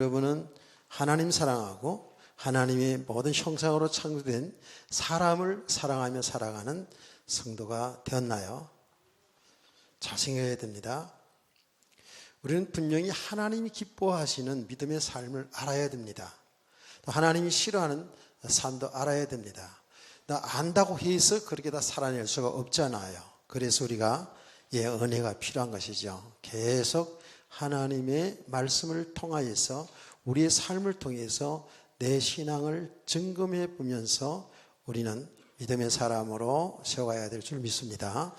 여러분은 하나님 사랑하고 하나님의 모든 형상으로 창조된 사람을 사랑하며 살아가는 성도가 되었나요? 잘 생각해야 됩니다. 우리는 분명히 하나님이 기뻐하시는 믿음의 삶을 알아야 됩니다. 또 하나님이 싫어하는 삶도 알아야 됩니다. 안다고 해서 그렇게 다 살아낼 수가 없잖아요. 그래서 우리가 은혜가 필요한 것이죠. 계속 하나님의 말씀을 통하여서 우리의 삶을 통해서 내 신앙을 점검해 보면서 우리는 믿음의 사람으로 세워가야 될 줄 믿습니다.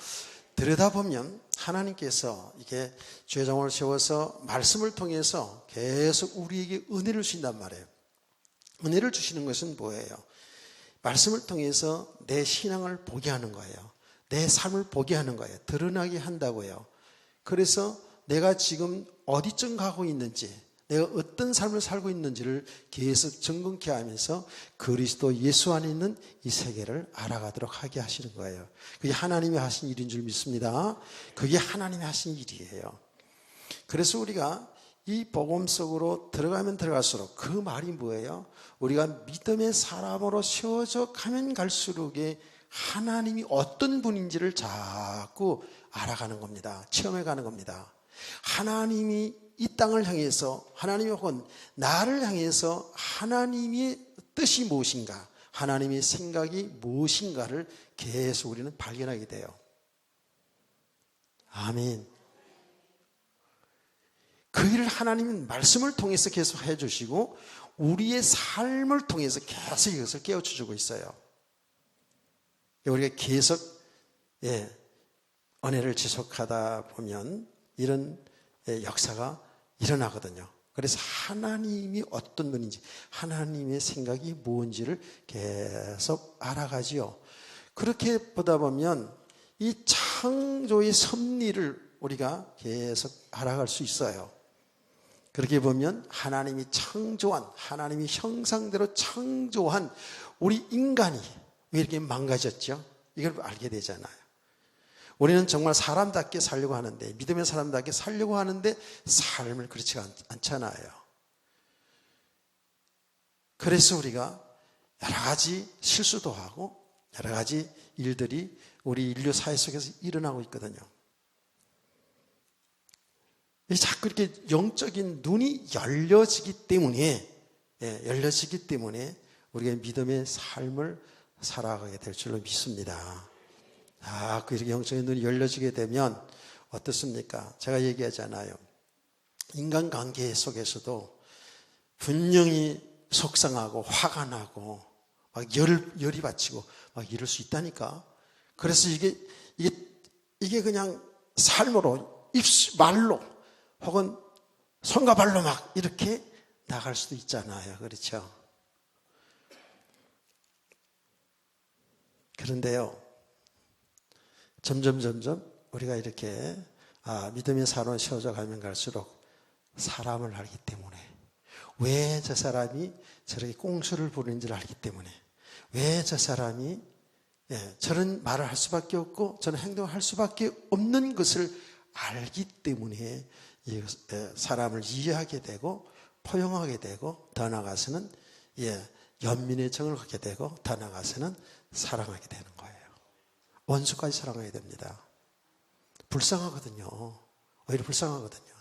들여다보면 하나님께서 이게 죄정을 세워서 말씀을 통해서 계속 우리에게 은혜를 주신단 말이에요. 은혜를 주시는 것은 뭐예요? 말씀을 통해서 내 신앙을 보게 하는 거예요. 내 삶을 보게 하는 거예요. 드러나게 한다고요. 그래서 내가 지금 어디쯤 가고 있는지, 내가 어떤 삶을 살고 있는지를 계속 점검케 하면서 그리스도 예수 안에 있는 이 세계를 알아가도록 하게 하시는 거예요. 그게 하나님이 하신 일인 줄 믿습니다. 그게 하나님이 하신 일이에요. 그래서 우리가 이 복음 속으로 들어가면 들어갈수록 그 말이 뭐예요? 우리가 믿음의 사람으로 세워져 가면 갈수록에 하나님이 어떤 분인지를 자꾸 알아가는 겁니다. 체험해 가는 겁니다. 하나님이 이 땅을 향해서, 하나님이 혹은 나를 향해서 하나님의 뜻이 무엇인가, 하나님의 생각이 무엇인가를 계속 우리는 발견하게 돼요. 아멘. 그 일을 하나님은 말씀을 통해서 계속 해주시고 우리의 삶을 통해서 계속 이것을 깨우쳐주고 있어요. 우리가 계속 은혜를 지속하다 보면 이런 역사가 일어나거든요. 그래서 하나님이 어떤 분인지, 하나님의 생각이 뭔지를 계속 알아가지요. 그렇게 보다 보면 이 창조의 섭리를 우리가 계속 알아갈 수 있어요. 그렇게 보면 하나님이 창조한, 하나님이 형상대로 창조한 우리 인간이 왜 이렇게 망가졌죠? 이걸 알게 되잖아요. 우리는 정말 사람답게 살려고 하는데, 믿음의 사람답게 살려고 하는데 삶을 그렇지 않잖아요. 그래서 우리가 여러 가지 실수도 하고 여러 가지 일들이 우리 인류 사회 속에서 일어나고 있거든요. 자꾸 이렇게 영적인 눈이 열려지기 때문에 우리가 믿음의 삶을 살아가게 될 줄로 믿습니다. 이렇게 영적인 눈이 열려지게 되면 어떻습니까? 제가 얘기하잖아요. 인간관계 속에서도 분명히 속상하고 화가 나고 막 열이 받치고 막 이럴 수 있다니까. 그래서 이게 그냥 삶으로, 말로 혹은 손과 발로 막 이렇게 나갈 수도 있잖아요. 그렇죠? 그런데요, 점점 우리가 이렇게 믿음의 사람으로 세워져 가면 갈수록 사람을 알기 때문에, 왜 저 사람이 저렇게 꽁수를 부리는지를 알기 때문에, 왜 저 사람이 저런 말을 할 수밖에 없고 저런 행동을 할 수밖에 없는 것을 알기 때문에 사람을 이해하게 되고 포용하게 되고, 더 나아가서는 연민의 정을 갖게 되고, 더 나아가서는 사랑하게 되는 거예요. 원수까지 사랑해야 됩니다. 불쌍하거든요. 오히려 불쌍하거든요.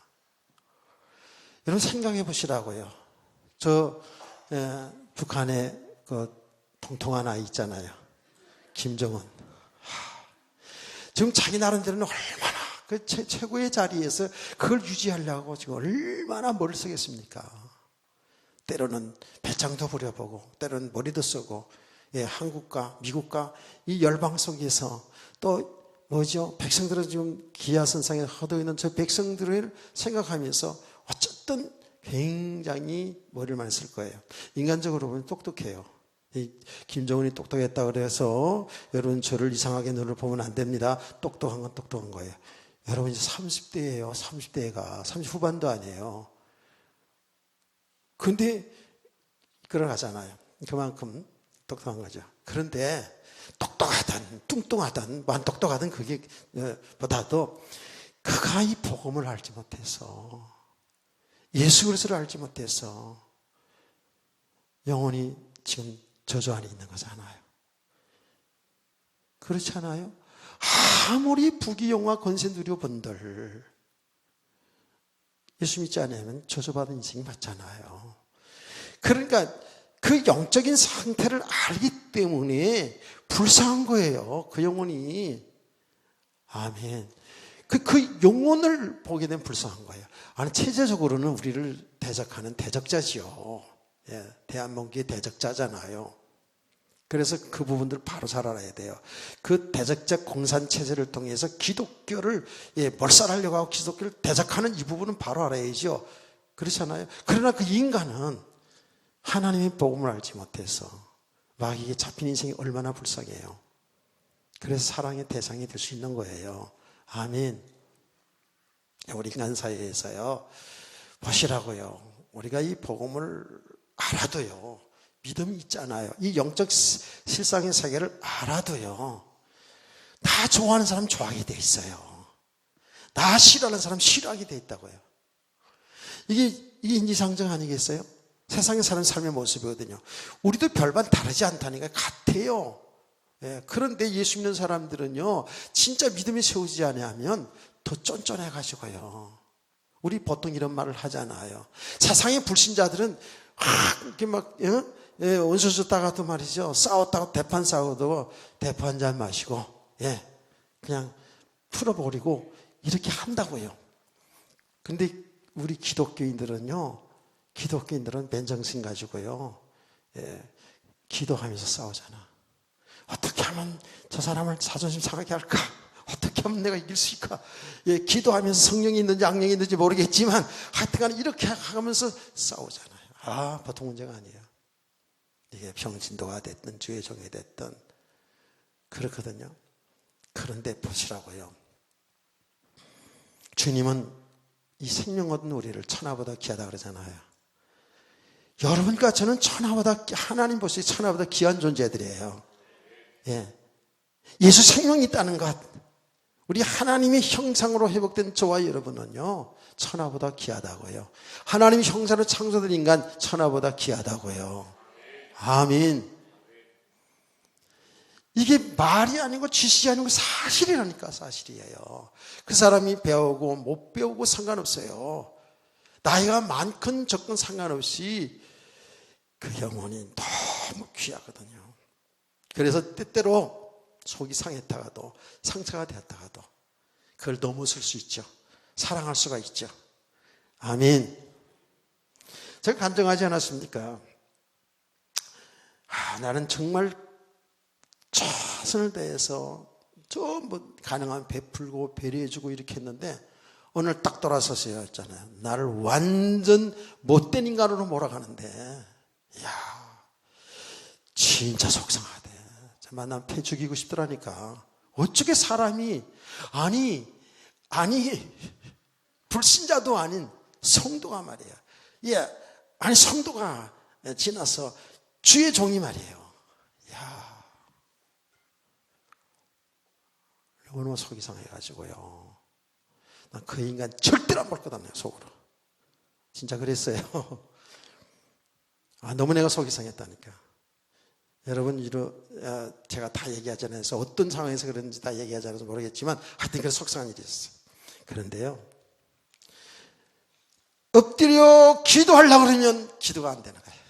여러분 생각해 보시라고요. 북한에 그 통통한 아이 있잖아요. 김정은. 지금 자기 나름대로는 얼마나 그 최고의 자리에서 그걸 유지하려고 지금 얼마나 머리를 쓰겠습니까? 때로는 배짱도 부려보고 때로는 머리도 쓰고, 한국과 미국과 이 열방 속에서 또 백성들은 지금 기아선상에 허덕 있는 저 백성들을 생각하면서 어쨌든 굉장히 머리를 많이 쓸 거예요. 인간적으로 보면 똑똑해요. 김정은이 똑똑했다 그래서 여러분 저를 이상하게 눈을 보면 안 됩니다. 똑똑한 건 똑똑한 거예요. 여러분 이제 30대예요. 30대가 30 후반도 아니에요. 근데 그러가잖아요. 그만큼 똑똑한 거죠. 그런데 똑똑하든 뚱뚱하든 안 똑똑하든 그게 보다도 그가 이 복음을 알지 못해서 예수 그리스도를 알지 못해서 영혼이 지금 저주 안에 있는 거잖아요. 그렇지 않아요? 아무리 부귀영화 권세 누려본들 예수 믿지 않으면 저주받은 인생이 맞잖아요. 그러니까 그 영적인 상태를 알기 때문에 불쌍한 거예요. 그 영혼이. 아멘. 그 영혼을 보게 되면 불쌍한 거예요. 아니, 체제적으로는 우리를 대적하는 대적자지요. 예, 대한민국의 대적자잖아요. 그래서 그 부분들 바로 잘 알아야 돼요. 그 대적자 공산체제를 통해서 기독교를 몰살하려고 하고 기독교를 대적하는 이 부분은 바로 알아야죠. 그렇잖아요. 그러나 그 인간은 하나님의 복음을 알지 못해서 마귀에게 잡힌 인생이 얼마나 불쌍해요. 그래서 사랑의 대상이 될 수 있는 거예요. 아멘. 우리 인간 사회에서요, 보시라고요. 우리가 이 복음을 알아도요, 믿음이 있잖아요. 이 영적 실상의 세계를 알아도요, 나 좋아하는 사람 좋아하게 돼 있어요. 나 싫어하는 사람 싫어하게 돼 있다고요. 이게 인지상정 아니겠어요? 세상에 사는 삶의 모습이거든요. 우리도 별반 다르지 않다니까 같아요. 예, 그런데 예수 믿는 사람들은요, 진짜 믿음이 세우지 않으면 더 쫀쫀해 가지고요. 우리 보통 이런 말을 하잖아요. 세상의 불신자들은 이렇게 막 원수 줬다가도 말이죠. 싸웠다고 대판 싸워도 대파 한 잔 마시고 그냥 풀어버리고 이렇게 한다고요. 근데 우리 기독교인들은 맨정신 가지고요. 기도하면서 싸우잖아. 어떻게 하면 저 사람을 자존심 상하게 할까? 어떻게 하면 내가 이길 수 있을까? 기도하면서 성령이 있는지 악령이 있는지 모르겠지만 하여튼간 이렇게 하면서 싸우잖아요. 보통 문제가 아니에요. 이게 평신도가 됐든 주의 종이 됐든 그렇거든요. 그런데 보시라고요. 주님은 이 생명 얻은 우리를 천하보다 귀하다 그러잖아요. 여러분과 저는 천하보다, 하나님 보시기에 천하보다 귀한 존재들이에요. 예수 생명이 있다는 것, 우리 하나님의 형상으로 회복된 저와 여러분은요, 천하보다 귀하다고요. 하나님의 형상으로 창조된 인간 천하보다 귀하다고요. 아멘. 이게 말이 아니고 지식이 아니고 사실이라니까. 사실이에요. 그 사람이 배우고 못 배우고 상관없어요. 나이가 많건 적건 상관없이 그 영혼이 너무 귀하거든요. 그래서 때때로 속이 상했다가도, 상처가 되었다가도 그걸 넘어설 수 있죠. 사랑할 수가 있죠. 아멘. 제가 간증하지 않았습니까? 나는 정말 최선을 다해서 전부 가능하면 베풀고 배려해주고 이렇게 했는데 오늘 딱 돌아서서요 했잖아요. 나를 완전 못된 인간으로 몰아가는데, 이야, 진짜 속상하대. 정말 난 패 죽이고 싶더라니까. 어떻게 사람이, 아니 불신자도 아닌 성도가 말이야. 아니 성도가 지나서 주의 종이 말이에요. 이야, 너무 속이 상해가지고요. 난 그 인간 절대로 안 볼 거다, 내 속으로. 진짜 그랬어요. 너무 내가 속이 상했다니까. 여러분, 제가 다 얘기하지 않아서 어떤 상황에서 그런지 다 얘기하지 않아서 모르겠지만 하여튼 그런 속상한 일이 있었어요. 그런데요, 엎드려 기도하려고 그러면 기도가 안 되는 거예요.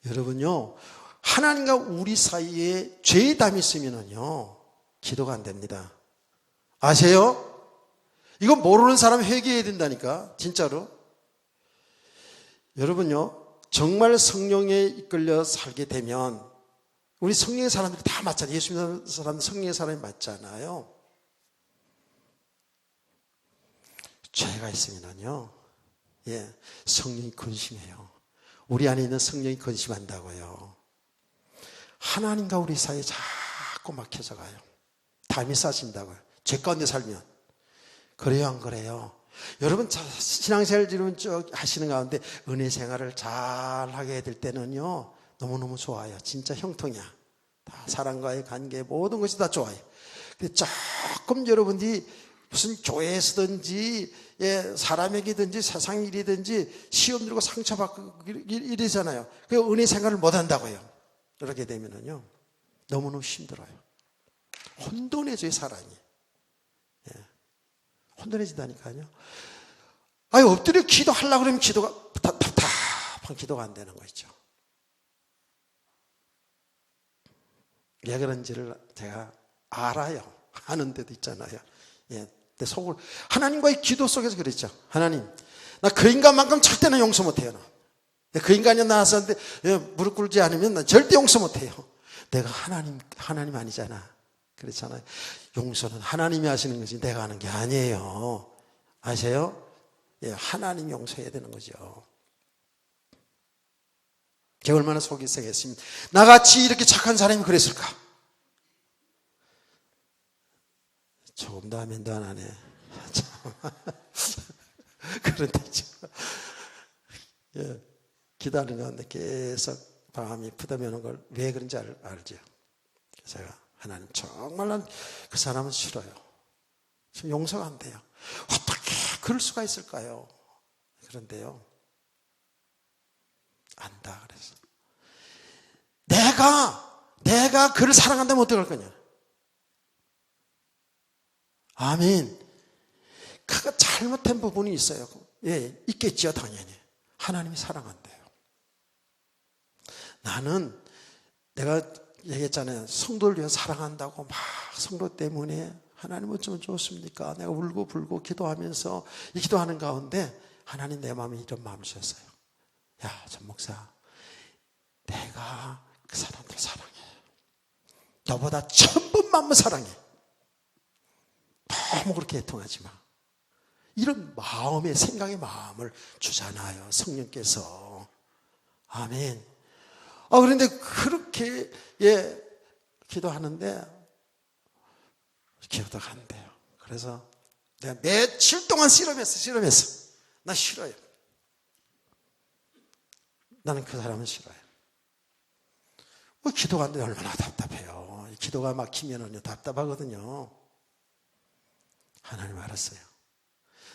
여러분요, 하나님과 우리 사이에 죄담이 있으면요 기도가 안 됩니다. 아세요? 이거 모르는 사람 회개해야 된다니까, 진짜로. 여러분요, 정말 성령에 이끌려 살게 되면, 우리 성령의 사람들이 다 맞잖아요. 예수 믿는 사람들 성령의 사람이 맞잖아요. 죄가 있으면요, 성령이 근심해요. 우리 안에 있는 성령이 근심한다고요. 하나님과 우리 사이에 자꾸 막혀져 가요. 담이 쌓인다고요. 죄 가운데 살면. 그래요, 안 그래요? 여러분, 신앙생활 지금 쭉 하시는 가운데 은혜 생활을 잘 하게 될 때는요, 너무너무 좋아요. 진짜 형통이야. 다 사람과의 관계, 모든 것이 다 좋아요. 근데 조금 여러분들이 무슨 교회에서든지 사람에게든지 세상 일이든지 시험 들고 상처받고 이러잖아요. 그 은혜 생활을 못한다고요. 그렇게 되면은요 너무너무 힘들어요. 혼돈해져요 사람이. 혼돈해진다니까요. 엎드려 기도하려고 그러면 기도가 답답한 기도가 안 되는 거 있죠. 왜 그런지를 제가 알아요. 아는 데도 있잖아요. 내 속을 하나님과의 기도 속에서 그랬죠. 하나님, 나 그 인간만큼 절대나 용서 못해요. 그 인간이 나왔었는데 무릎 꿇지 않으면 난 절대 용서 못해요. 내가 하나님 아니잖아. 그렇잖아요. 용서는 하나님이 하시는 거지 내가 하는 게 아니에요. 아세요? 하나님이 용서해야 되는 거죠. 제가 얼마나 속이 상했습니다. 나같이 이렇게 착한 사람이 그랬을까? 조금도 아멘도 안 하네. 그런데 기다리는 가운데 계속 마음이 부담해오는 걸 왜 그런지 알죠. 제가 하나님 정말 난 그 사람은 싫어요. 지금 용서가 안 돼요. 어떻게 그럴 수가 있을까요? 그런데요 안다 그래서 내가 그를 사랑한다면 어떡할 거냐. 아멘. 그가 잘못된 부분이 있어요. 있겠지요 당연히. 하나님이 사랑한대요. 나는 내가 얘기했잖아요. 성도를 위해서 사랑한다고 막 성도 때문에 하나님 어쩌면 좋습니까? 내가 울고 불고 기도하면서 이 기도하는 가운데 하나님 내 마음에 이런 마음을 주셨어요. 야, 전 목사, 내가 그 사람들 사랑해. 너보다 1000번만번 사랑해. 너무 그렇게 애통하지 마. 이런 마음의 생각의 마음을 주잖아요. 성령께서. 아멘. 그런데 그렇게 기도하는데 기도가 안 돼요. 그래서 내가 며칠 동안 실험했어. 나 싫어요. 나는 그 사람은 싫어요. 기도가 안 돼 얼마나 답답해요. 기도가 막히면은요 답답하거든요. 하나님 알았어요.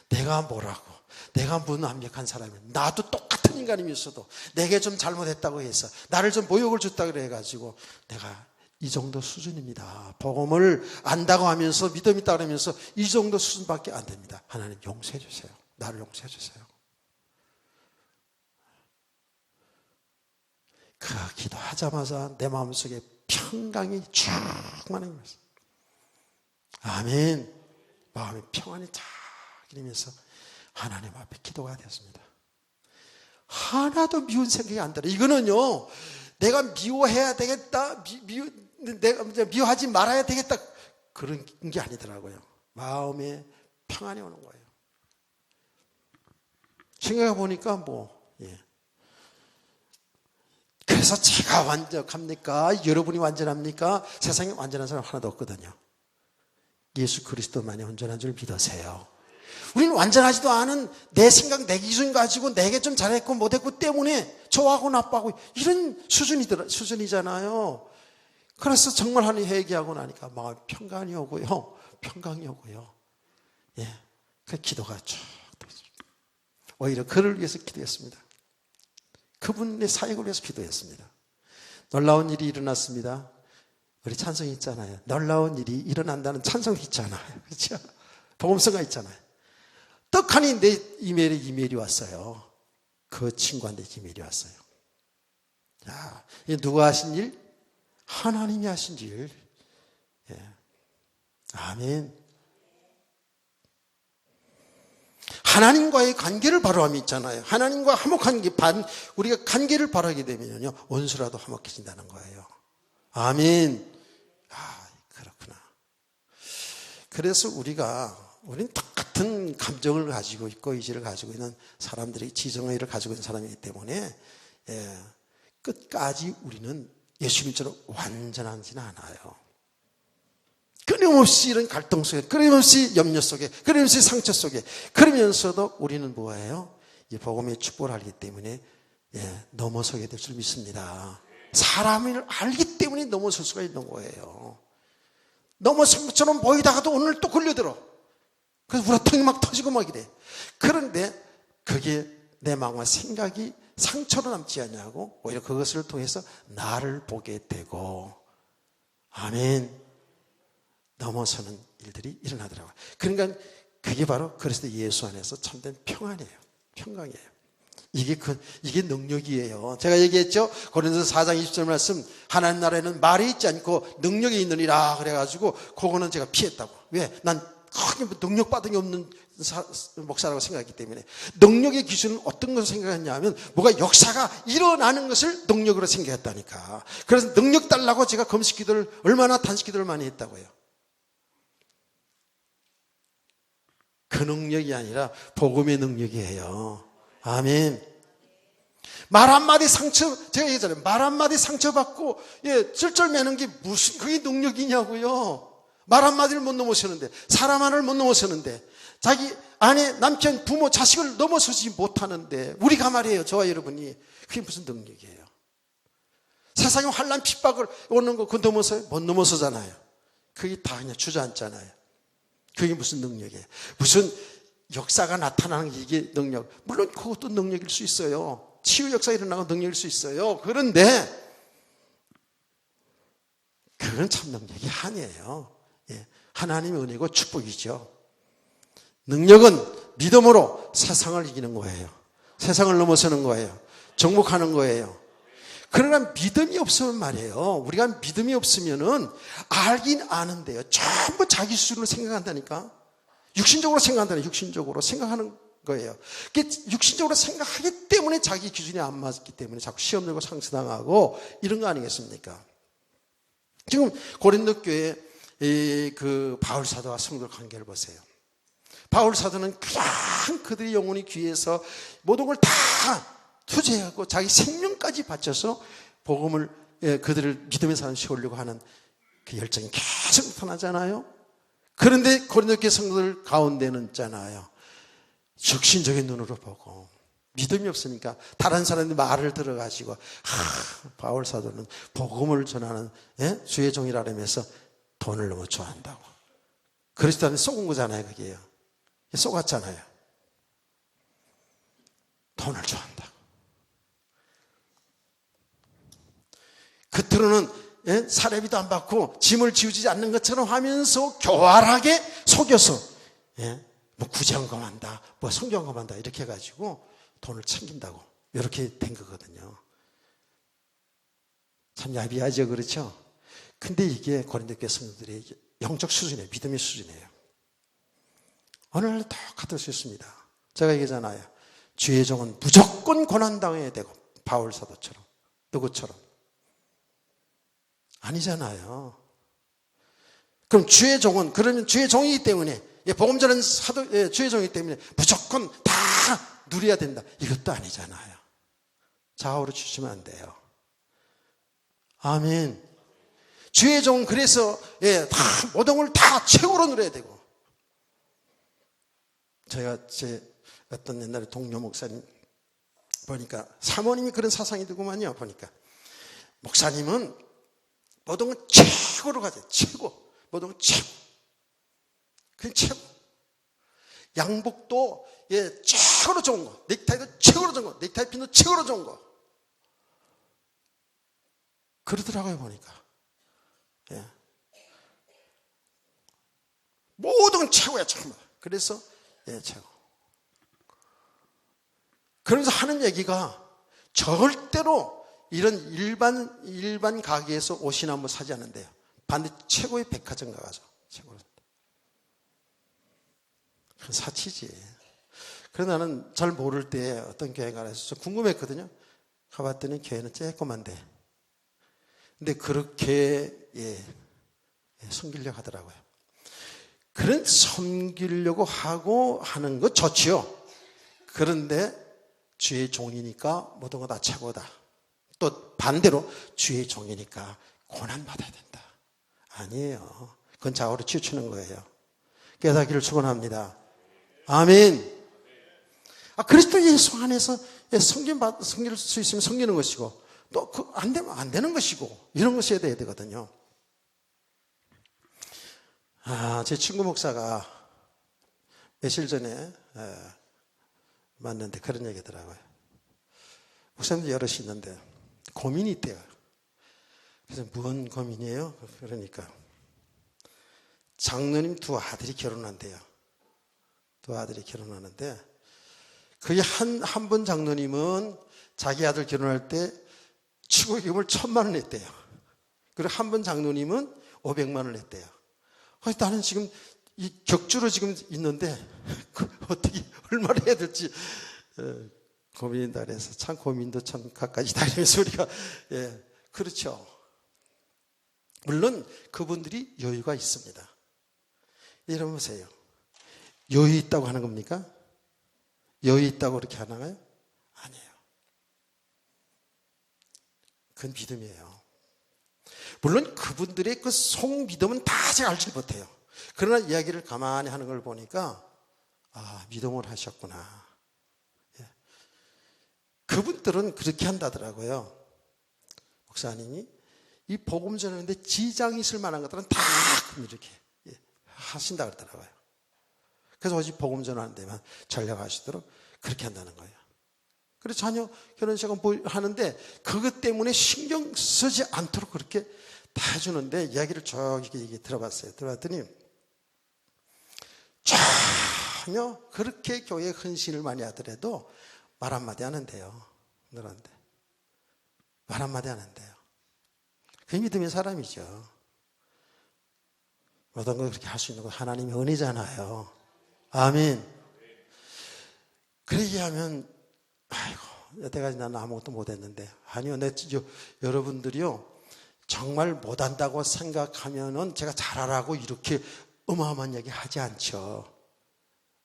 내가 뭐라고, 내가 무완벽한 사람이면 나도 똑같은 인간이면서도 내게 좀 잘못했다고 해서 나를 좀 모욕을 줬다 그래가지고 내가 이 정도 수준입니다. 복음을 안다고 하면서 믿음 있다고 하면서 이 정도 수준밖에 안 됩니다. 하나님 용서해 주세요. 나를 용서해 주세요. 그 기도하자마자 내 마음속에 평강이 충만한 것입니다. 아멘. 마음의 평안이 쫙 일면서 하나님 앞에 기도가 되었습니다. 하나도 미운 생각이 안 들어요. 이거는요, 내가 미워해야 되겠다, 내가 미워하지 말아야 되겠다, 그런 게 아니더라고요. 마음에 평안이 오는 거예요. 생각해 보니까 그래서 제가 완벽합니까? 여러분이 완전합니까? 세상에 완전한 사람 하나도 없거든요. 예수 그리스도만이 온전한 줄 믿으세요. 우리는 완전하지도 않은 내 생각, 내 기준 가지고 내게 좀 잘했고 못했고 때문에 좋아하고 나빠하고 이런 수준이잖아요. 그래서 정말 하나님 회개하고 나니까 마음에 평강이 오고요. 그 기도가 쭉 오히려 그를 위해서 기도했습니다. 그분의 사역을 위해서 기도했습니다. 놀라운 일이 일어났습니다. 우리 찬송이 있잖아요. 놀라운 일이 일어난다는 찬송이 있잖아요. 그렇죠? 복음서가 있잖아요. 떡하니 내 이메일이 왔어요. 그 친구한테 이메일이 왔어요. 자, 이게 누가 하신 일? 하나님이 하신 일. 아멘. 하나님과의 관계를 바로함이 있잖아요. 하나님과 화목한 게 우리가 관계를 바로하게 되면요 원수라도 화목해진다는 거예요. 아멘. 그렇구나. 그래서 우리는 똑같은 감정을 가지고 있고 의지를 가지고 있는 사람들이 지정의를 가지고 있는 사람이기 때문에 끝까지 우리는 예수님처럼 완전하지는 않아요. 끊임없이 이런 갈등 속에, 끊임없이 염려 속에, 끊임없이 상처 속에, 그러면서도 우리는 뭐예요? 이 복음의 축복을 알기 때문에 넘어서게 될 줄 믿습니다. 사람을 알기 때문에 넘어설 수가 있는 거예요. 넘어선 것처럼 보이다가도 오늘 또 걸려들어. 그래서 우라통이 막 터지고 막 이래. 그런데 그게 내 마음과 생각이 상처로 남지 않냐고 오히려 그것을 통해서 나를 보게 되고, 아멘, 넘어서는 일들이 일어나더라고요. 그러니까 그게 바로 그리스도 예수 안에서 참된 평안이에요. 평강이에요. 이게 능력이에요. 제가 얘기했죠. 고린도서 4장 20절 말씀, 하나님 나라에는 말이 있지 않고 능력이 있느니라 그래가지고 그거는 제가 피했다고. 왜? 난 크게 능력 받은 게 없는 목사라고 생각했기 때문에. 능력의 기준은 어떤 것을 생각했냐면 뭐가 역사가 일어나는 것을 능력으로 생각했다니까. 그래서 능력 달라고 제가 금식 기도를 얼마나 단식 기도를 많이 했다고요. 그 능력이 아니라 복음의 능력이에요. 아멘. 말 한마디 상처, 제가 얘기했잖아요. 말 한마디 상처받고, 쩔쩔 매는 게 무슨, 그게 능력이냐고요. 말 한마디를 못 넘어서는데, 사람 하나를 못 넘어서는데, 자기 아내, 남편, 부모, 자식을 넘어서지 못하는데, 우리가 말이에요. 저와 여러분이. 그게 무슨 능력이에요. 세상에 환난 핍박을 오는 거, 그거 넘어서요? 못 넘어서잖아요. 그게 다 그냥 주저앉잖아요. 그게 무슨 능력이에요. 무슨 역사가 나타나는 게 이게 능력. 물론 그것도 능력일 수 있어요. 치유 역사가 일어나는 건 능력일 수 있어요. 그런데 그건 참 능력이 아니에요. 하나님의 은혜고 축복이죠. 능력은 믿음으로 세상을 이기는 거예요. 세상을 넘어서는 거예요. 정복하는 거예요. 그러나 믿음이 없으면 말이에요. 우리가 믿음이 없으면은 알긴 아는데요. 전부 자기 수준으로 생각한다니까. 육신적으로 생각한다는 육신적으로 생각하는 거예요. 육신적으로 생각하기 때문에 자기 기준이 안 맞기 때문에 자꾸 시험 내고 상처당하고 이런 거 아니겠습니까? 지금 고린도 교회 그 바울 사도와 성도 관계를 보세요. 바울 사도는 그냥 그들의 영혼이 귀해서 모든 걸 다 투자하고 자기 생명까지 바쳐서 복음을 그들을 믿음의 사람 세우려고 하는 그 열정이 계속 나타나잖아요. 그런데 고린도 교회 성도들 가운데는 있잖아요. 적신적인 눈으로 보고 믿음이 없으니까 다른 사람들 말을 들어가지고 바울 사도는 복음을 전하는 주의 종이라면서 돈을 너무 좋아한다고. 그리스도한테 속은 거잖아요. 그게요. 속았잖아요. 돈을 좋아한다고. 겉으로는 사례비도 안 받고 짐을 지우지 않는 것처럼 하면서 교활하게 속여서 뭐 구제헌금한다, 뭐 성경헌금한다 이렇게 해가지고 돈을 챙긴다고 이렇게 된 거거든요. 참 야비하죠, 그렇죠? 근데 이게 고린도 교회 성도들의 영적 수준이에요. 믿음의 수준이에요. 어느 날 똑같을 수 있습니다. 제가 얘기하잖아요. 주의 종은 무조건 고난당해야 되고 바울 사도처럼 누구처럼 아니잖아요. 그럼 주의 종은 그러면 주의 종이기 때문에 복음 전하는 사도 주의 종이기 때문에 무조건 다 누려야 된다. 이것도 아니잖아요. 좌우로 주시면 안 돼요. 아멘. 주의 종은 그래서 다 모든 걸 다 최고로 누려야 되고. 제가 제 어떤 옛날에 동료 목사님 보니까 사모님이 그런 사상이 되구만요. 보니까 목사님은 모든 건 최고로 가져요. 최고. 모든 건 최고. 그냥 최고. 양복도 최고로 좋은 거. 넥타이도 최고로 좋은 거. 넥타이 핀도 최고로 좋은 거. 그러더라고요, 보니까. 모든 건 최고야, 정말. 그래서 최고. 그러면서 하는 얘기가 절대로 이런 일반 가게에서 옷이나 뭐 사지 않는데요. 반드시 최고의 백화점 가가지고 최고로 산다. 그건 사치지. 그래서 나는 잘 모를 때 어떤 교회 가서 좀 궁금했거든요. 가봤더니 교회는 쬐꼬만데. 근데 그렇게 섬기려고 하더라고요. 그런 섬기려고 하고 하는 거 좋지요. 그런데 주의 종이니까 모든 거 다 최고다. 또 반대로 주의 종이니까 고난받아야 된다. 아니에요. 그건 좌우로 치우치는 거예요. 깨닫기를 축원합니다. 아멘. 그리스도 예수 안에서 섬길 수 있으면 섬기는 것이고 또 안 되면 안 되는 것이고 이런 것이 돼야 되거든요. 제 친구 목사가 며칠 전에 만났는데 그런 얘기더라고요. 목사님들 여럿이 있는데 고민이 있대요. 그래서 뭔 고민이에요? 그러니까 장로님 두 아들이 결혼한대요. 두 아들이 결혼하는데 거의 한 분 장로님은 자기 아들 결혼할 때 축의금을 1,000만 원 냈대요. 그리고 한 분 장로님은 500만 원 냈대요. 나는 지금 이 격주로 지금 있는데 어떻게 얼마를 해야 될지 고민이다 그래서 참 고민도 참 갖가지다 이러면서 우리가 그렇죠. 물론 그분들이 여유가 있습니다. 여러분 보세요. 여유 있다고 하는 겁니까? 여유 있다고 그렇게 하나요? 아니에요. 그건 믿음이에요. 물론 그분들의 그 속믿음은 다 제가 알지 못해요. 그러나 이야기를 가만히 하는 걸 보니까 믿음을 하셨구나. 그분들은 그렇게 한다더라고요. 목사님이 이 복음 전하는데 지장이 있을 만한 것들은 다 이렇게 하신다 그러더라고요. 그래서 오직 복음 전하는 데만 전략하시도록 그렇게 한다는 거예요. 그래서 자녀 결혼식은 하는데 그것 때문에 신경 쓰지 않도록 그렇게 다 해주는데 이야기를 쭉 이렇게 들어봤어요. 들어봤더니 전혀 그렇게 교회에 헌신을 많이 하더라도 말 한마디 하는데요. 너한테 말 한마디 하는데요. 그 믿음의 사람이죠. 모든 걸 그렇게 할 수 있는 건 하나님의 은혜잖아요. 아멘. 그러게 하면 여태까지 나는 아무것도 못했는데 아니요, 여러분들이요 정말 못한다고 생각하면은 제가 잘하라고 이렇게 어마어마한 얘기 하지 않죠.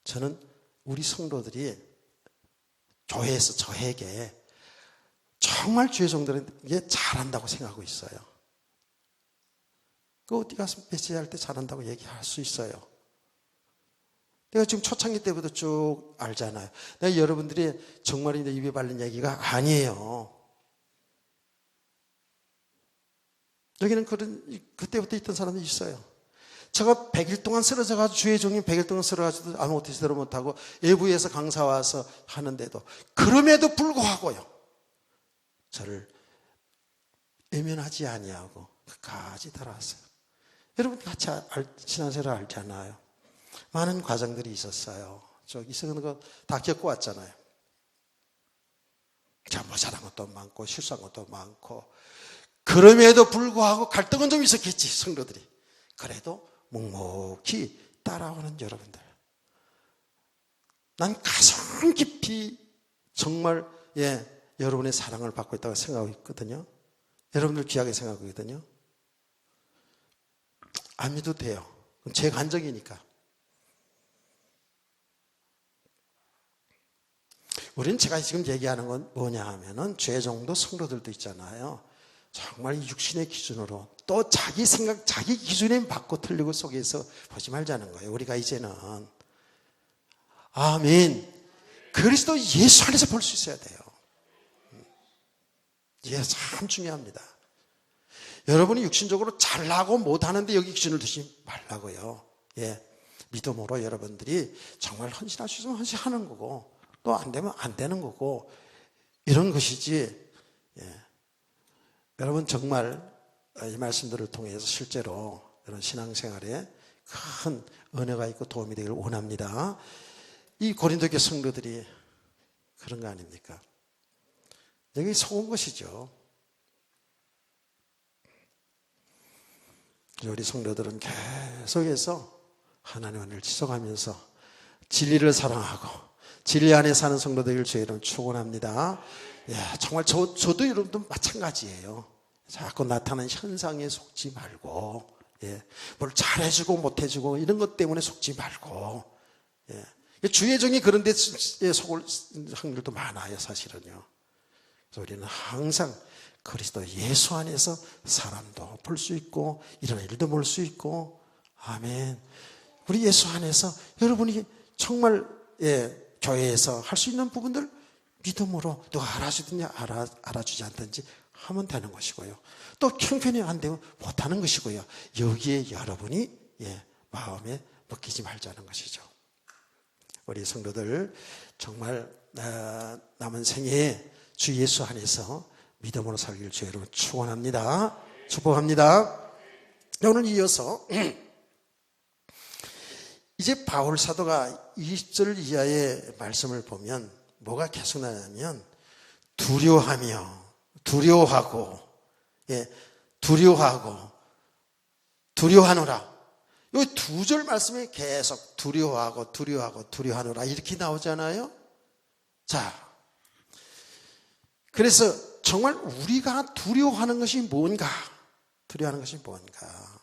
저는 우리 성도들이 교회에서 저에게 정말 주의 성도들에게 잘한다고 생각하고 있어요. 그 어디 가서 메시지할 때 잘한다고 얘기할 수 있어요. 내가 지금 초창기 때부터 쭉 알잖아요. 내가 여러분들이 정말 입에 발린 얘기가 아니에요. 여기는 그때부터 있던 사람들이 있어요. 제가 100일 동안 쓰러져가지고 주의 종이 100일 동안 쓰러져가지고 아무것도 제대로 못하고 외부에서 강사 와서 하는데도 그럼에도 불구하고요. 저를 외면하지 아니하고 끝까지 따라왔어요. 여러분 같이 신앙생활을 알잖아요. 많은 과정들이 있었어요. 저기 있었는 거 다 겪어왔잖아요. 자, 뭐 잘한 것도 많고 실수한 것도 많고 그럼에도 불구하고 갈등은 좀 있었겠지 성도들이. 그래도 묵묵히 따라오는 여러분들. 난 가슴 깊이 정말 여러분의 사랑을 받고 있다고 생각하고 있거든요. 여러분들 귀하게 생각하거든요. 안 믿어도 돼요. 제 간증이니까. 우리는 제가 지금 얘기하는 건 뭐냐 하면은 죄정도 성도들도 있잖아요. 정말 육신의 기준으로 또 자기 생각, 자기 기준에 맞고 틀리고 속에서 보지 말자는 거예요. 우리가 이제는 아멘. 그리스도 예수 안에서 볼 수 있어야 돼요. 이게 참 중요합니다. 여러분이 육신적으로 잘나고 못하는데 여기 기준을 두지 말라고요. 믿음으로 여러분들이 정말 헌신할 수 있으면 헌신하는 거고 또 안 되면 안 되는 거고 이런 것이지. 여러분 정말 이 말씀들을 통해서 실제로 이런 신앙생활에 큰 은혜가 있고 도움이 되기를 원합니다. 이 고린도교 성도들이 그런 거 아닙니까? 여기 속은 것이죠. 우리 성도들은 계속해서 하나님을 지속하면서 진리를 사랑하고 진리 안에 사는 성도들을 저희 이름 축원합니다. 정말 저도 여러분도 마찬가지예요. 자꾸 나타나는 현상에 속지 말고 뭘 잘해주고 못해주고 이런 것 때문에 속지 말고 주의 종이 그런 데 속을 확률도 많아요. 사실은요. 그래서 우리는 항상 그리스도 예수 안에서 사람도 볼 수 있고 이런 일도 볼 수 있고 아멘. 우리 예수 안에서 여러분이 정말 교회에서 할 수 있는 부분들 믿음으로 누가 알아주든지 알아주지 않든지 하면 되는 것이고요. 또 형편이 안 되면 못하는 것이고요. 여기에 여러분이 마음에 먹히지 말자는 것이죠. 우리 성도들 정말 남은 생에 주 예수 안에서 믿음으로 살길 주 여러분 축원합니다. 축복합니다. 오늘 이어서 이제 바울 사도가 20절 이하의 말씀을 보면 뭐가 계속 나냐면 두려워하며 두려워하고 두려워하노라. 이 두 절 말씀이 계속 두려워하노라 이렇게 나오잖아요. 자, 그래서 정말 우리가 두려워하는 것이 뭔가? 두려워하는 것이 뭔가?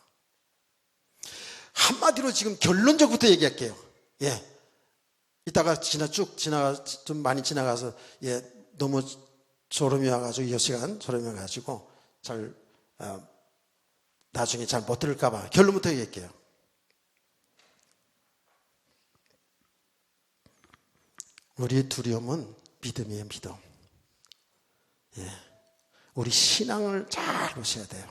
한마디로 지금 결론적부터 얘기할게요. 이따가 좀 많이 지나가서 너무 졸음이 와가지고 이 시간 졸음이 와가지고 나중에 잘 못 들을까봐 결론부터 얘기할게요. 우리의 두려움은 믿음이에요, 믿음. 우리 신앙을 잘 보셔야 돼요.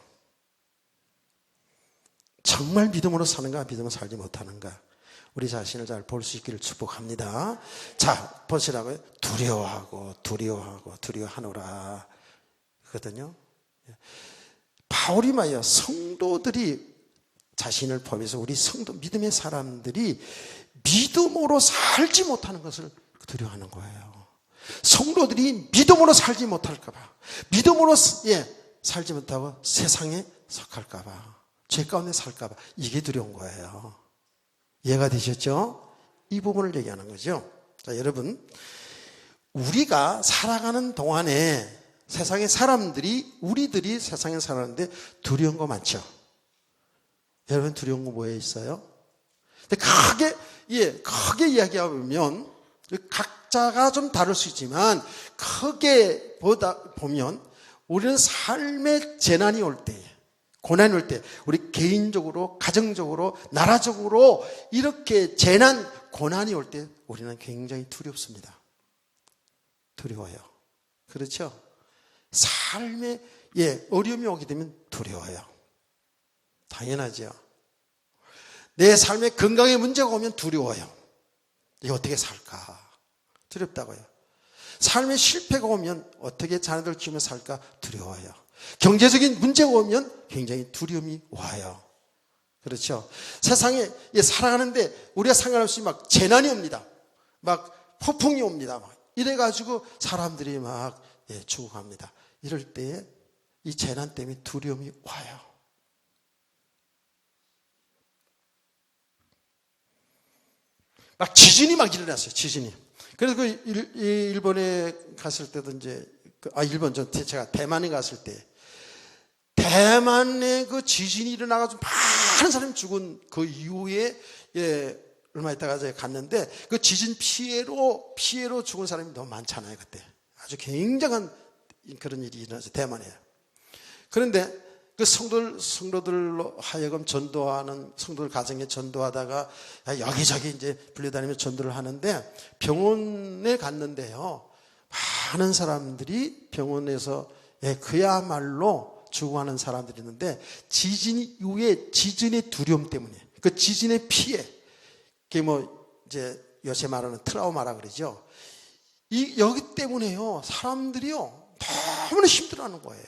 정말 믿음으로 사는가, 믿음으로 살지 못하는가. 우리 자신을 잘 볼 수 있기를 축복합니다. 자, 보시라고요. 두려워하노라. 그거든요. 바울이 말이요. 성도들이 자신을 포함해서 우리 성도, 믿음의 사람들이 믿음으로 살지 못하는 것을 두려워하는 거예요. 성도들이 믿음으로 살지 못할까봐, 믿음으로 살지 못하고 세상에 속할까봐, 죄 가운데 살까봐, 이게 두려운 거예요. 이해가 되셨죠? 이 부분을 얘기하는 거죠. 자, 여러분, 우리가 살아가는 동안에 세상의 사람들이, 우리들이 세상에 살았는데 두려운 거 많죠? 여러분, 두려운 거 뭐에 있어요? 근데 크게 이야기하면 각자가 좀 다를 수 있지만 크게 보면 우리는 삶의 재난이 올 때, 고난이 올 때, 우리 개인적으로, 가정적으로, 나라적으로 이렇게 재난, 고난이 올 때 우리는 굉장히 두렵습니다. 두려워요. 그렇죠? 삶에 어려움이 오게 되면 두려워요. 당연하죠. 내 삶에 건강에 문제가 오면 두려워요. 이거 어떻게 살까? 두렵다고요. 삶에 실패가 오면 어떻게 자녀들 키우며 살까? 두려워요. 경제적인 문제가 오면 굉장히 두려움이 와요. 그렇죠? 세상에 살아가는데 우리가 상관없이 막 재난이 옵니다. 막 폭풍이 옵니다. 막 이래가지고 사람들이 막 죽어갑니다. 이럴 때 이 재난 때문에 두려움이 와요. 막 지진이 막 일어났어요. 지진이. 그래서 일본에 갔을 때도 제가 대만에 갔을 때, 대만에 그 지진이 일어나가지고 많은 사람이 죽은 그 이후에, 얼마 있다가 제가 갔는데, 그 지진 피해로 죽은 사람이 너무 많잖아요, 그때. 아주 굉장한 그런 일이 일어났어요, 대만에. 그런데 그 성도들로 하여금 전도하는, 성도들 가정에 전도하다가 여기저기 이제 불려다니면서 전도를 하는데, 병원에 갔는데요, 많은 사람들이 병원에서 그야말로 죽어가는 사람들이 있는데, 지진 이후에 지진의 두려움 때문에, 그 지진의 피해, 그게 이제 요새 말하는 트라우마라 그러죠. 여기 때문에요, 사람들이요, 너무나 힘들어하는 거예요.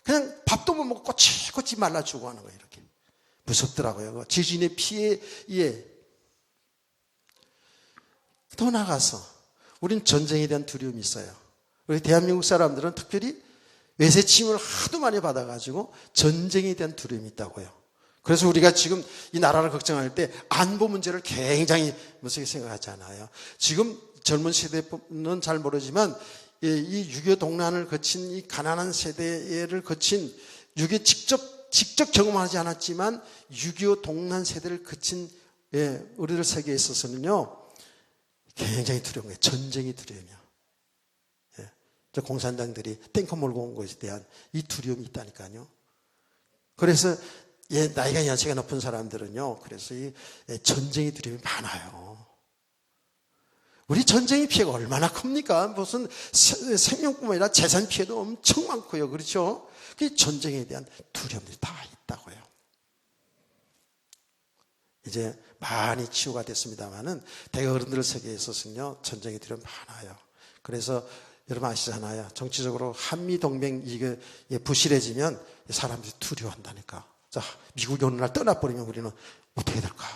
그냥 밥도 못 먹고 꼬치꼬치 말라 죽어가는 거예요. 이렇게 무섭더라고요. 지진의 피해에. 더 나가서 우린 전쟁에 대한 두려움이 있어요. 우리 대한민국 사람들은 특별히 외세 침을 하도 많이 받아가지고 전쟁에 대한 두려움이 있다고요. 그래서 우리가 지금 이 나라를 걱정할 때 안보 문제를 굉장히 무섭게 생각하잖아요. 지금 젊은 세대는 잘 모르지만 이 6.25 동란을 거친 이 가난한 세대를 거친 6.25 직접 경험하지 않았지만 6.25 동란 세대를 거친 우리들 세계에 있어서는요, 굉장히 두려운 거예요. 전쟁이 두려움이요. 저 공산당들이 탱커 몰고 온 것에 대한 이 두려움이 있다니까요. 그래서 나이가 연세가 높은 사람들은요, 그래서 이 전쟁의 두려움이 많아요. 우리 전쟁의 피해가 얼마나 큽니까? 무슨 생명뿐만 아니라 재산 피해도 엄청 많고요. 그렇죠? 그 전쟁에 대한 두려움들이 다 있다고요. 이제 많이 치유가 됐습니다만은 대거 어른들 세계에 있어서는요, 전쟁의 두려움이 많아요. 그래서 여러분 아시잖아요. 정치적으로 한미동맹 이게 부실해지면 사람들이 두려워한다니까. 자, 미국이 어느 날 떠나버리면 우리는 어떻게 될까?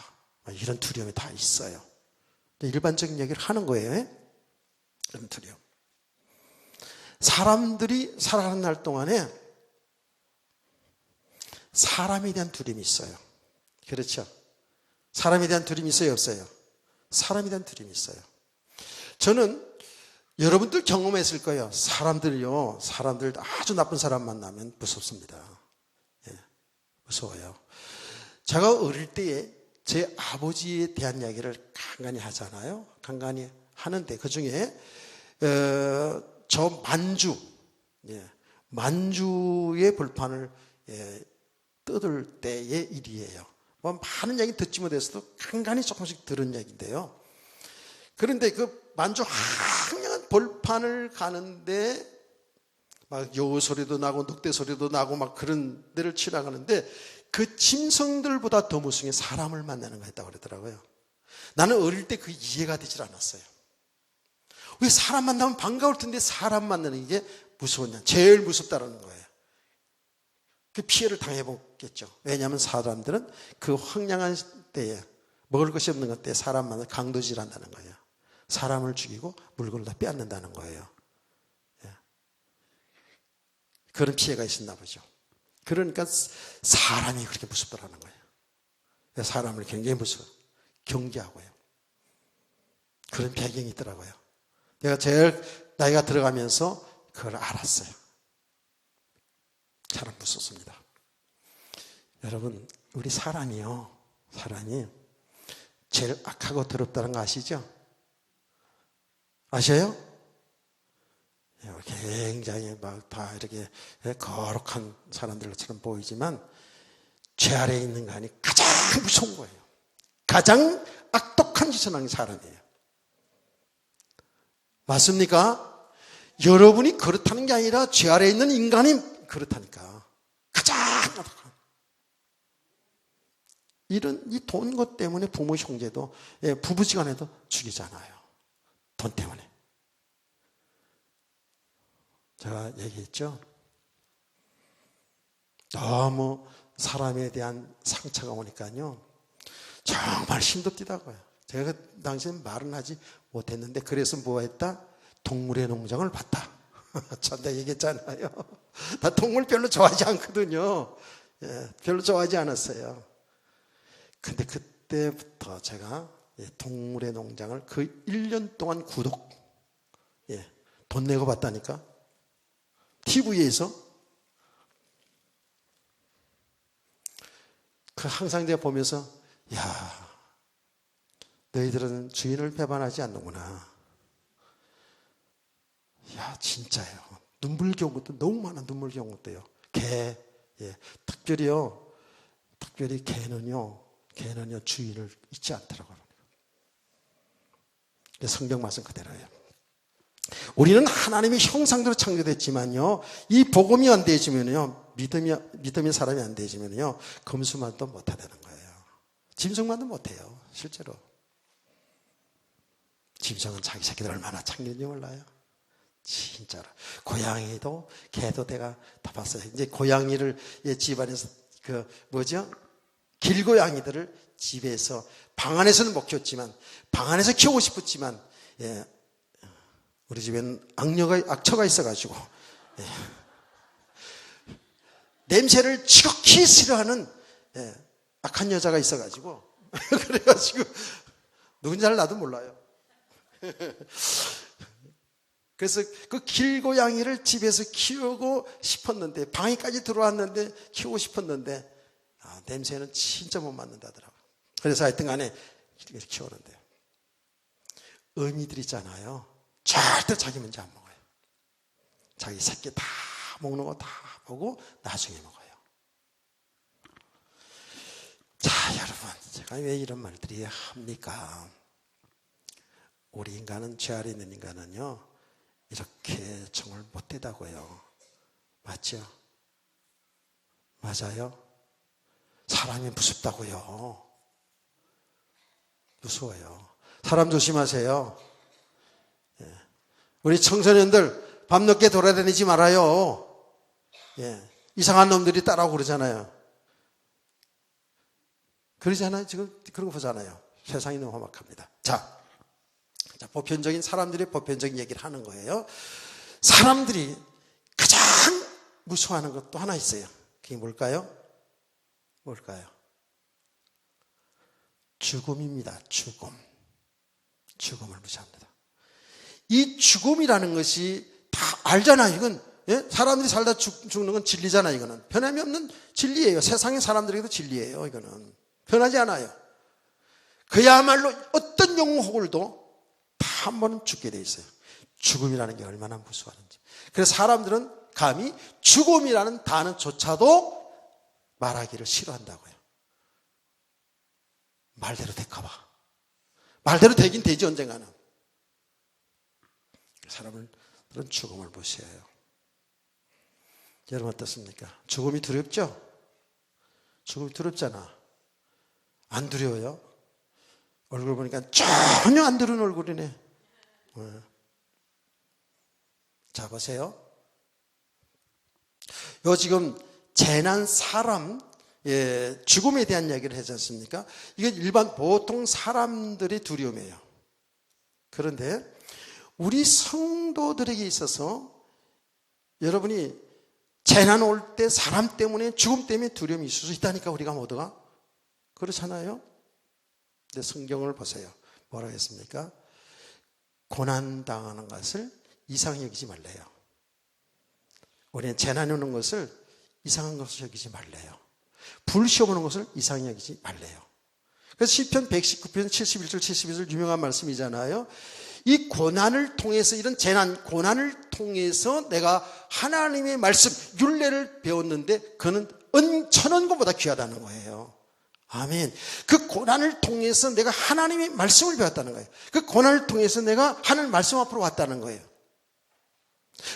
이런 두려움이 다 있어요. 일반적인 얘기를 하는 거예요. 이런 두려움. 사람들이 살아가는 날 동안에 사람에 대한 두려움이 있어요. 그렇죠? 사람에 대한 두려움이 있어요, 없어요? 사람에 대한 두려움이 있어요. 저는 여러분들 경험했을 거예요. 사람들 아주 나쁜 사람 만나면 무섭습니다. 예, 무서워요. 제가 어릴 때에 제 아버지에 대한 이야기를 간간히 하잖아요. 간간히 하는데 그 중에 저 만주의 벌판을 뜯을 때의 일이에요. 뭐 많은 얘기 듣지 못해서도 간간히 조금씩 들은 얘기인데요. 그런데 그 만주 황량한 벌판을 가는데 막 여우 소리도 나고 늑대 소리도 나고 막 그런 데를 지나가는데 그 짐승들보다 더 무서운 게 사람을 만나는 거였다고 그러더라고요. 나는 어릴 때 그 이해가 되질 않았어요. 왜 사람 만나면 반가울 텐데 사람 만나는 게 무서웠냐? 제일 무섭다라는 거예요. 그 피해를 당해보겠죠. 왜냐하면 사람들은 그 황량한 때에 먹을 것이 없는 것 때에 사람 만나 강도질한다는 거예요. 사람을 죽이고 물건을 다 빼앗는다는 거예요. 예. 그런 피해가 있었나 보죠. 그러니까 사람이 그렇게 무섭더라는 거예요. 사람을 굉장히 무서워 경계하고요. 그런 배경이 있더라고요. 내가 제일 나이가 들어가면서 그걸 알았어요. 사람 무섭습니다. 여러분, 우리 사람이 제일 악하고 더럽다는 거 아시죠? 아셔요? 굉장히 막 다 이렇게 거룩한 사람들처럼 보이지만 죄 아래에 있는 간이 가장 무서운 거예요. 가장 악독한 짓을 하는 사람이에요. 맞습니까? 여러분이 그렇다는 게 아니라 죄 아래에 있는 인간이 그렇다니까. 가장 악독한. 이런 이 돈 것 때문에 부모 형제도 부부지간에도 죽이잖아요. 돈 때문에. 제가 얘기했죠. 너무 사람에 대한 상처가 오니까요. 정말 힘도 뛰다고요. 제가 그 당시에 말은 하지 못했는데 그래서 뭐 했다? 동물의 농장을 봤다. 참 내가 얘기했잖아요. 나 동물 별로 좋아하지 않거든요. 별로 좋아하지 않았어요. 근데 그때부터 제가 동물의 농장을 그 1년 동안 구독, 돈 내고 봤다니까. TV에서. 항상 제가 보면서, 야, 너희들은 주인을 배반하지 않는구나. 야, 진짜요. 눈물겨운 것도 너무 많아, 눈물겨운 것도요. 개, 특별히 개는요, 주인을 잊지 않더라고요. 성경 말씀 그대로예요. 우리는 하나님의 형상대로 창조됐지만요, 이 복음이 안 되어지면요, 믿음의 사람이 안 되어지면요, 금수만도 못하다는 거예요. 짐승만도 못해요, 실제로. 짐승은 자기 새끼들 얼마나 창조인지 몰라요. 진짜로. 고양이도, 개도 내가 다 봤어요. 이제 고양이를 집안에서 길고양이들을 집에서, 방 안에서는 못 키웠지만, 방 안에서 키우고 싶었지만, 우리 집에는 악처가 있어가지고, 냄새를 지극히 싫어하는, 악한 여자가 있어가지고, 그래가지고, 누군지 나도 몰라요. 그래서 그 길고양이를 집에서 키우고 싶었는데, 방에까지 들어왔는데, 키우고 싶었는데, 냄새는 진짜 못 맡는다더라고요. 그래서 하여튼 간에 이렇게 키우는데요. 어미들 있잖아요. 절대 자기 먼저 안 먹어요. 자기 새끼 다 먹는 거 다 보고 나중에 먹어요. 자, 여러분, 제가 왜 이런 말들이 합니까? 우리 인간은, 죄 아래 있는 인간은요, 이렇게 정을 못되다고요. 맞죠? 맞아요? 사람이 무섭다고요. 무서워요. 사람 조심하세요. 우리 청소년들 밤늦게 돌아다니지 말아요. 이상한 놈들이 따라오고 그러잖아요. 그러잖아요. 지금 그런 거 보잖아요. 세상이 너무 험악합니다. 자, 보편적인 사람들의 보편적인 얘기를 하는 거예요. 사람들이 가장 무서워하는 것도 하나 있어요. 그게 뭘까요? 죽음입니다. 죽음을 무시합니다. 이 죽음이라는 것이 다 알잖아요. 이건 사람들이 살다 죽는 건 진리잖아요. 이거는 변함이 없는 진리예요. 세상의 사람들에게도 진리예요. 이거는 변하지 않아요. 그야말로 어떤 영웅 호글도 다 한 번은 죽게 돼 있어요. 죽음이라는 게 얼마나 무서워하는지. 그래서 사람들은 감히 죽음이라는 단어조차도 말하기를 싫어한다고요. 말대로 될까봐. 말대로 되긴 되지 언젠가는. 사람들은 죽음을 무시해요. 여러분 어떻습니까? 죽음이 두렵죠? 죽음이 두렵잖아. 안 두려워요? 얼굴 보니까 전혀 안 두려운 얼굴이네. 자, 보세요. 요 지금 재난 사람 죽음에 대한 얘기를 하지 않습니까? 이건 일반 보통 사람들의 두려움이에요. 그런데 우리 성도들에게 있어서 여러분이 재난 올 때 사람 때문에 죽음 때문에 두려움이 있을 수 있다니까 우리가 모두가. 그렇잖아요. 근데 성경을 보세요. 뭐라고 했습니까? 고난당하는 것을 이상히 여기지 말래요. 우리는 재난이 오는 것을 이상한 것을 여기지 말래요. 불시험 오는 것을 이상히 여기지 말래요. 그래서 시편 119편 71절 72절 유명한 말씀이잖아요. 이 고난을 통해서 이런 재난, 고난을 통해서 내가 하나님의 말씀, 율례를 배웠는데 그는 천원 것보다 귀하다는 거예요. 아멘. 그 고난을 통해서 내가 하나님의 말씀을 배웠다는 거예요. 그 고난을 통해서 내가 하나님 말씀 앞으로 왔다는 거예요.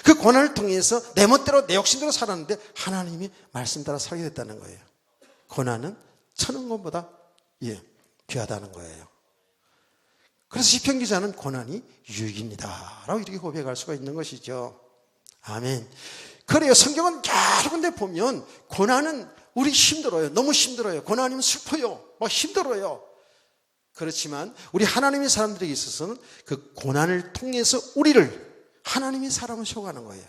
그 고난을 통해서 내 멋대로 내 욕심대로 살았는데 하나님이 말씀 따라 살게 됐다는 거예요. 고난은 천원 것보다 귀하다는 거예요. 그래서 시편 기자는 고난이 유익입니다 라고 이렇게 고백할 수가 있는 것이죠. 아멘. 그래요. 성경은 여러 군데 보면 고난은 우리 힘들어요. 너무 힘들어요. 고난이면 슬퍼요. 힘들어요. 그렇지만 우리 하나님의 사람들에게 있어서는 그 고난을 통해서 우리를 하나님의 사람을 세워가는 거예요.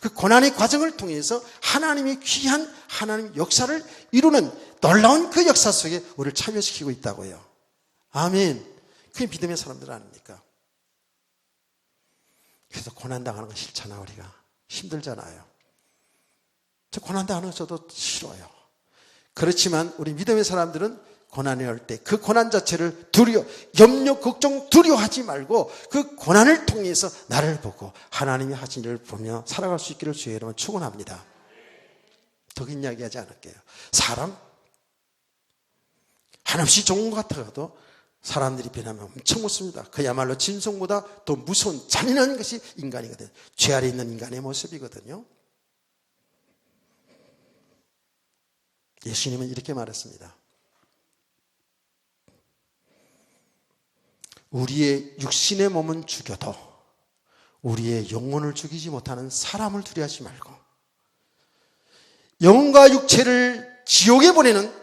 그 고난의 과정을 통해서 하나님의 귀한 하나님의 역사를 이루는 놀라운 그 역사 속에 우리를 참여시키고 있다고요. 아멘. 그게 믿음의 사람들 아닙니까? 그래서 고난당하는 거 싫잖아. 우리가 힘들잖아요. 저 고난당하는 거 저도 싫어요. 그렇지만 우리 믿음의 사람들은 고난이 올 때 그 고난 자체를 염려, 걱정, 두려워하지 말고 그 고난을 통해서 나를 보고 하나님이 하신 일을 보며 살아갈 수 있기를 주의 이름으로 축원합니다. 더 긴 이야기하지 않을게요. 사람 한없이 좋은 것 같아도 사람들이 변하면 엄청 무섭습니다. 그야말로 진성보다 더 무서운 잔인한 것이 인간이거든요. 죄 아래 있는 인간의 모습이거든요. 예수님은 이렇게 말했습니다. 우리의 육신의 몸은 죽여도 우리의 영혼을 죽이지 못하는 사람을 두려워하지 말고 영혼과 육체를 지옥에 보내는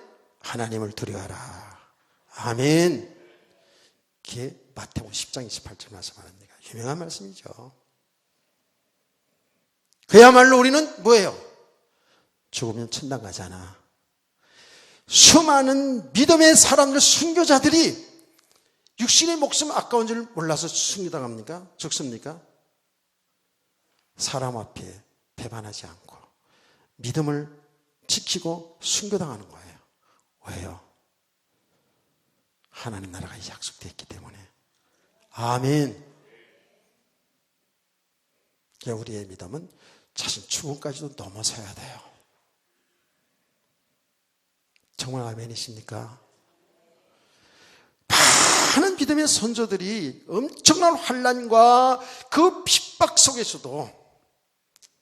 하나님을 두려워하라. 아멘. 그게 마태복음 10장 28절 말씀합니다. 유명한 말씀이죠. 그야말로 우리는 뭐예요? 죽으면 천당 가잖아. 수많은 믿음의 사람들, 순교자들이 육신의 목숨 아까운 줄 몰라서 순교당합니까? 죽습니까? 사람 앞에 배반하지 않고 믿음을 지키고 순교당하는 거예요. 왜요? 하나님 나라가 약속되어 있기 때문에. 아멘. 우리의 믿음은 자신 죽음까지도 넘어서야 돼요. 정말 아멘이십니까? 많은 믿음의 선조들이 엄청난 환난과 그 핍박 속에서도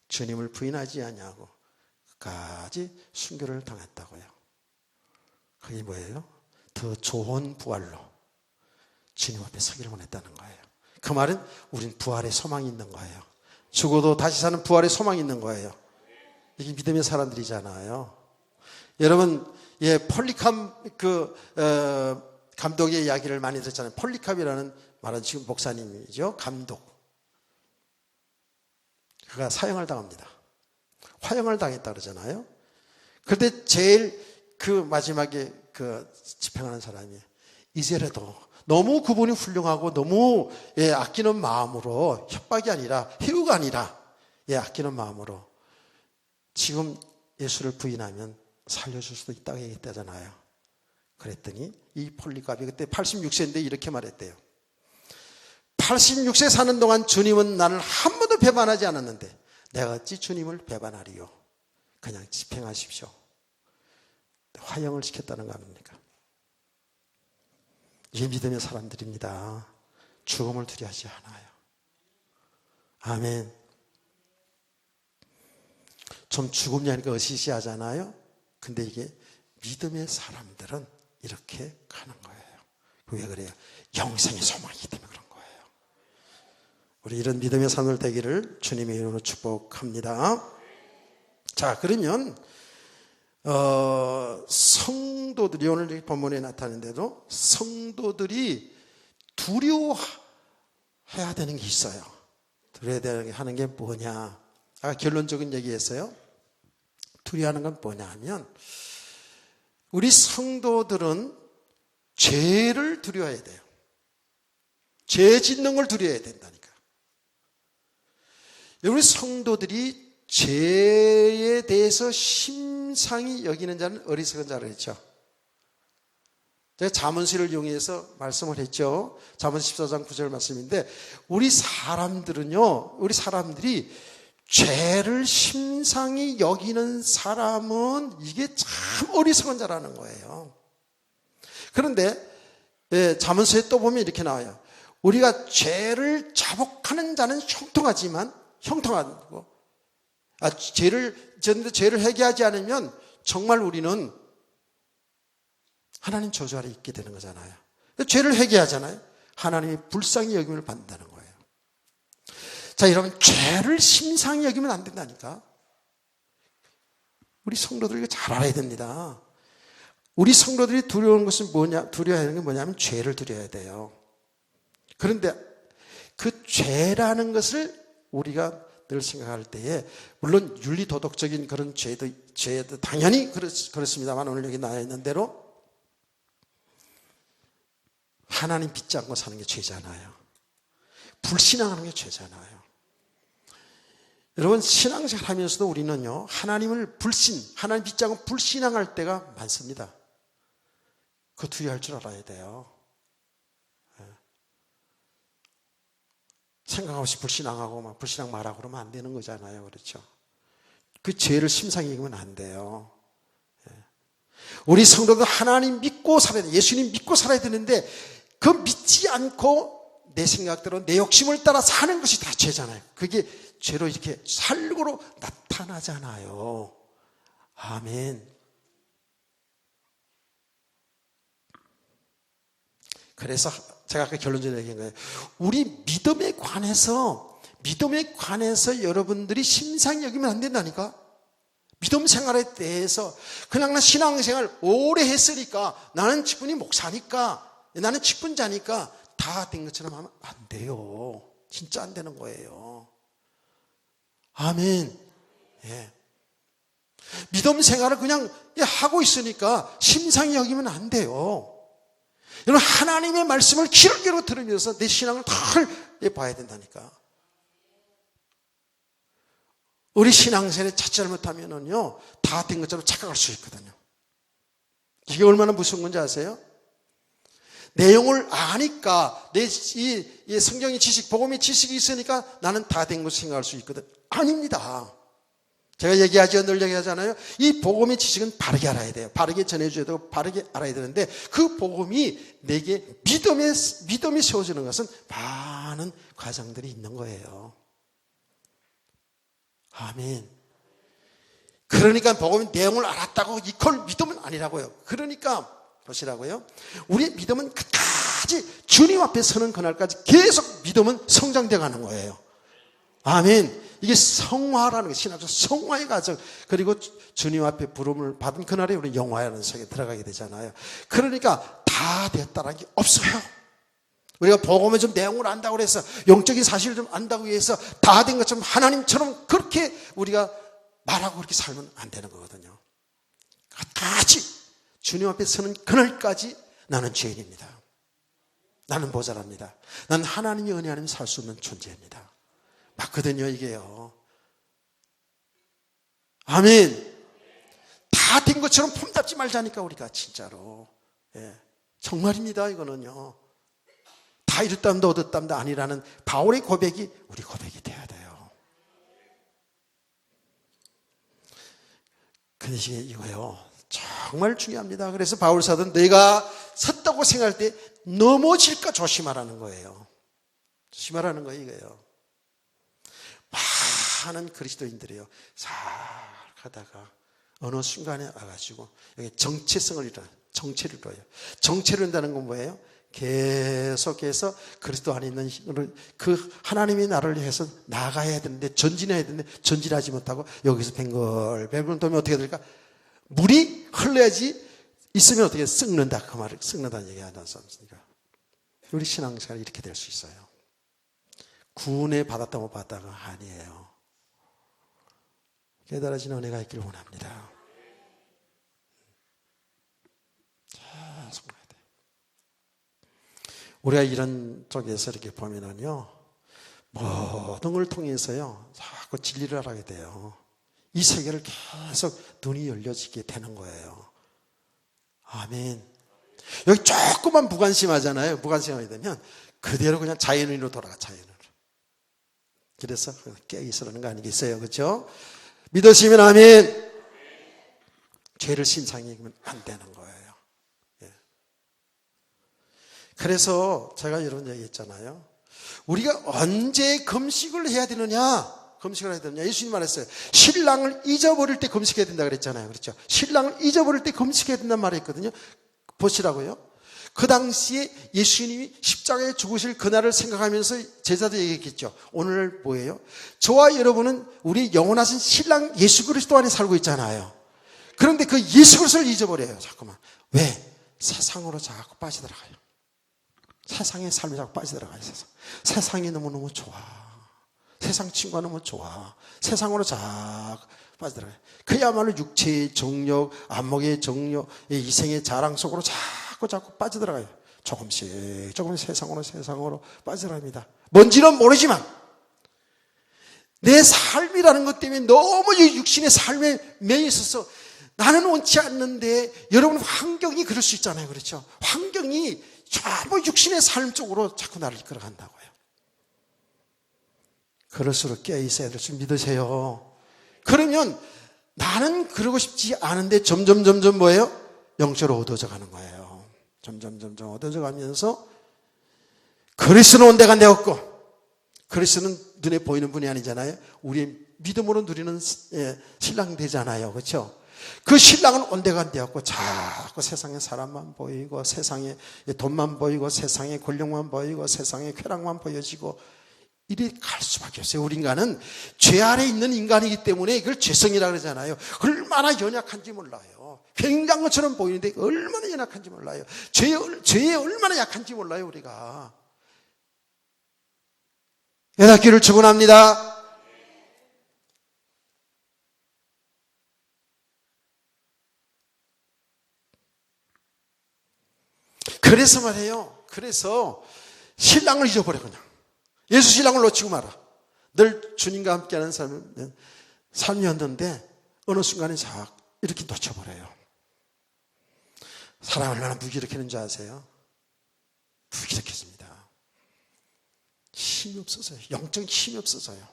주님을 부인하지 아니하고 끝까지 순교를 당했다고요. 그게 뭐예요? 더 좋은 부활로 주님 앞에 서기를 원했다는 거예요. 그 말은 우린 부활의 소망이 있는 거예요. 죽어도 다시 사는 부활의 소망이 있는 거예요. 이게 믿음의 사람들이잖아요. 여러분, 폴리캅 감독의 이야기를 많이 들었잖아요. 폴리캅이라는 말은 지금 목사님이죠. 감독. 그가 사형을 당합니다. 화형을 당했다 그러잖아요. 그런데 제일 마지막에 집행하는 사람이 이제라도 너무 그분이 훌륭하고 너무 아끼는 마음으로 협박이 아니라 해우가 아니라 아끼는 마음으로 지금 예수를 부인하면 살려줄 수도 있다고 얘기했다잖아요. 그랬더니 이 폴리캅이 그때 86세인데 이렇게 말했대요. 86세 사는 동안 주님은 나를 한 번도 배반하지 않았는데 내가 어찌 주님을 배반하리요. 그냥 집행하십시오. 화형을 시켰다는 거 아닙니까? 이게 믿음의 사람들입니다. 죽음을 두려워하지 않아요. 아멘. 좀 죽음이니까 으시시하잖아요. 근데 이게 믿음의 사람들은 이렇게 가는 거예요. 왜 그래요? 영생의 소망이기 때문에 그런 거예요. 우리 이런 믿음의 사람들 되기를 주님의 이름으로 축복합니다. 자, 그러면 성도들이 오늘 본문에 나타나는데도 성도들이 두려워해야 되는 게 있어요. 두려워해야 하는 게 뭐냐? 아까 결론적인 얘기했어요. 두려워하는 건 뭐냐 하면 우리 성도들은 죄를 두려워해야 돼요. 죄 짓는 걸 두려워해야 된다니까. 우리 성도들이 죄에 대해서 심상히 여기는 자는 어리석은 자를 했죠. 제가 잠언시를 이용해서 말씀을 했죠. 잠언시 14장 9절 말씀인데 우리 사람들이 죄를 심상히 여기는 사람은 이게 참 어리석은 자라는 거예요. 그런데 잠언서에 또 보면 이렇게 나와요. 우리가 죄를 자복하는 자는 형통하고 죄를 회개하지 않으면 정말 우리는 하나님 저주 아래 있게 되는 거잖아요. 죄를 회개하잖아요. 하나님이 불쌍히 여김을 받는다는 거예요. 자, 여러분, 죄를 심상히 여기면 안 된다니까. 우리 성도들 이거 잘 알아야 됩니다. 우리 성도들이 두려워하는 것은 두려워하는 게 뭐냐면 죄를 두려워야 돼요. 그런데 그 죄라는 것을 우리가 늘 생각할 때에 물론 윤리 도덕적인 그런 죄도 당연히 그렇습니다만 오늘 여기 나와 있는 대로 하나님 믿지 않고 사는 게 죄잖아요. 불신앙하는 게 죄잖아요. 여러분, 신앙생활 하면서도 우리는요, 하나님 믿지 않고 불신앙할 때가 많습니다. 그거 두려워할 줄 알아야 돼요. 생각 없이 불신앙하고 불신앙 말하고 그러면 안 되는 거잖아요. 그렇죠? 그 죄를 심상히 여기면 안 돼요. 우리 성도도 하나님 믿고 살아야 돼. 예수님 믿고 살아야 되는데 그 믿지 않고 내 생각대로 내 욕심을 따라 사는 것이 다 죄잖아요. 그게 죄로 이렇게 살고로 나타나잖아요. 아멘. 그래서 제가 아까 결론적으로 얘기한 거예요. 우리 믿음에 관해서 여러분들이 심상히 여기면 안 된다니까. 믿음 생활에 대해서 그냥 나 신앙생활 오래 했으니까 나는 직분이 목사니까 나는 직분자니까 다 된 것처럼 하면 안 돼요. 진짜 안 되는 거예요. 아멘. 예. 믿음 생활을 그냥 하고 있으니까 심상히 여기면 안 돼요. 여러분, 하나님의 말씀을 기록으로 들으면서 내 신앙을 잘 봐야 된다니까. 우리 신앙생활에 잘못하면은요, 다 된 것처럼 착각할 수 있거든요. 이게 얼마나 무서운 건지 아세요? 내용을 아니까, 이 성경의 지식, 복음의 지식이 있으니까 나는 다 된 것을 생각할 수 있거든. 아닙니다. 제가 늘 얘기하잖아요. 이 복음의 지식은 바르게 알아야 돼요. 바르게 전해줘야 되고, 바르게 알아야 되는데, 그 복음이 내게 믿음이 세워지는 것은 많은 과정들이 있는 거예요. 아멘. 그러니까 복음의 내용을 알았다고 이걸 믿으면 아니라고요. 그러니까 보시라고요. 우리의 믿음은 끝까지 주님 앞에 서는 그날까지 계속 믿음은 성장되어 가는 거예요. 아멘. 이게 성화라는 게 신학적 성화의 과정. 그리고 주님 앞에 부름을 받은 그날에 우리 영화라는 속에 들어가게 되잖아요. 그러니까 다 됐다는 게 없어요. 우리가 복음의 좀 내용을 안다고 해서 영적인 사실을 좀 안다고 해서 다 된 것처럼 하나님처럼 그렇게 우리가 말하고 그렇게 살면 안 되는 거거든요. 끝까지 주님 앞에 서는 그날까지 나는 죄인입니다. 나는 모자랍니다. 나는 하나님의 은혜 아니면 살 수 없는 존재입니다. 맞거든요, 이게요. 아멘. 다 된 것처럼 품잡지 말자니까, 우리가 진짜로. 예. 정말입니다, 이거는요. 다 이뤘답니다, 얻었답니다 아니라는 바울의 고백이 우리 고백이 돼야 돼요. 그 대신에 이거요, 정말 중요합니다. 그래서 바울 사도는 내가 섰다고 생각할 때 넘어질까 조심하라는 거예요. 조심하라는 거예요, 이거예요. 많은 그리스도인들이요, 살 가다가 어느 순간에 와가지고 여기 정체성을 잃어요. 정체를 잃어요. 정체를 잃는다는 건 뭐예요? 계속해서 그리스도 안에 있는 그 하나님이 나를 위해서 나가야 되는데, 전진해야 되는데 전진하지 못하고 여기서 뱅글뱅글 돌면 어떻게 될까? 물이 흘러야지 있으면 어떻게 썩는다, 그 말을 썩는다는 얘기 하지 않습니까? 우리 신앙생활이 이렇게 될 수 있어요. 구원에 받았다 못 받았다가 아니에요. 깨달아지는 은혜가 있길 원합니다. 계속 가야 돼요. 우리가 이런 쪽에서 이렇게 보면은요, 모든 걸 통해서요, 자꾸 진리를 알아야 돼요. 이 세계를 계속 눈이 열려지게 되는 거예요. 아멘. 여기 조금만 무관심하잖아요. 무관심하게 되면 그대로 그냥 자연인으로 돌아가, 자연인으로. 그래서 깨어있으라는 거 아니겠어요? 그렇죠? 믿으시면 아멘. 죄를 신상히 여기면 안 되는 거예요. 예. 그래서 제가 이런 얘기 했잖아요. 우리가 언제 금식을 해야 되느냐? 금식을 해야 되느냐? 예수님 말했어요. 신랑을 잊어버릴 때 금식해야 된다 그랬잖아요. 그렇죠? 신랑을 잊어버릴 때 금식해야 된다는 말을 했거든요. 보시라고요. 그 당시에 예수님이 십자가에 죽으실 그날을 생각하면서 제자들 얘기했겠죠. 오늘 뭐예요? 저와 여러분은 우리 영원하신 신랑 예수 그리스도 안에 살고 있잖아요. 그런데 그 예수 그리스도를 잊어버려요. 자꾸만. 왜? 세상으로 자꾸 빠져들어가요. 세상의 삶에 자꾸 빠져들어가요. 세상이 너무너무 좋아. 세상 친구가 너무 좋아. 세상으로 자꾸 빠져들어가요. 그야말로 육체의 정욕, 안목의 정욕, 이생의 자랑 속으로 자꾸 빠져들어가요. 조금씩 세상으로 빠져들어갑니다. 뭔지는 모르지만 내 삶이라는 것 때문에 너무 이 육신의 삶에 매여 있어서 나는 원치 않는데, 여러분 환경이 그럴 수 있잖아요. 그렇죠? 환경이 전부 육신의 삶 쪽으로 자꾸 나를 이끌어간다고요. 그럴수록 깨어있어야 될 줄 믿으세요. 그러면 나는 그러고 싶지 않은데 점점 뭐예요? 영적으로 어두워져 가는 거예요. 점점 어두워져 가면서 그리스도는 온데가 되었고, 그리스도는 눈에 보이는 분이 아니잖아요. 우리의 믿음으로 누리는 신랑 되잖아요. 그렇죠? 그 신랑은 온데가 되었고 자꾸 세상의 사람만 보이고, 세상의 돈만 보이고, 세상의 권력만 보이고, 세상의 쾌락만 보여지고, 이리 갈 수밖에 없어요. 우리 인간은 죄 아래 있는 인간이기 때문에 이걸 죄성이라고 그러잖아요. 얼마나 연약한지 몰라요. 굉장한 것처럼 보이는데 얼마나 연약한지 몰라요. 죄에 얼마나 약한지 몰라요, 우리가. 깨닫기를 축원합니다. 그래서 말해요. 그래서 신랑을 잊어버려, 그냥. 예수 신랑을 놓치고 말아. 늘 주님과 함께하는 삶이었는데 어느 순간에 이렇게 놓쳐버려요. 사람 얼마나 무기력했는지 아세요? 무기력해집니다. 힘이 없어서요. 영적인 힘이 없어서요.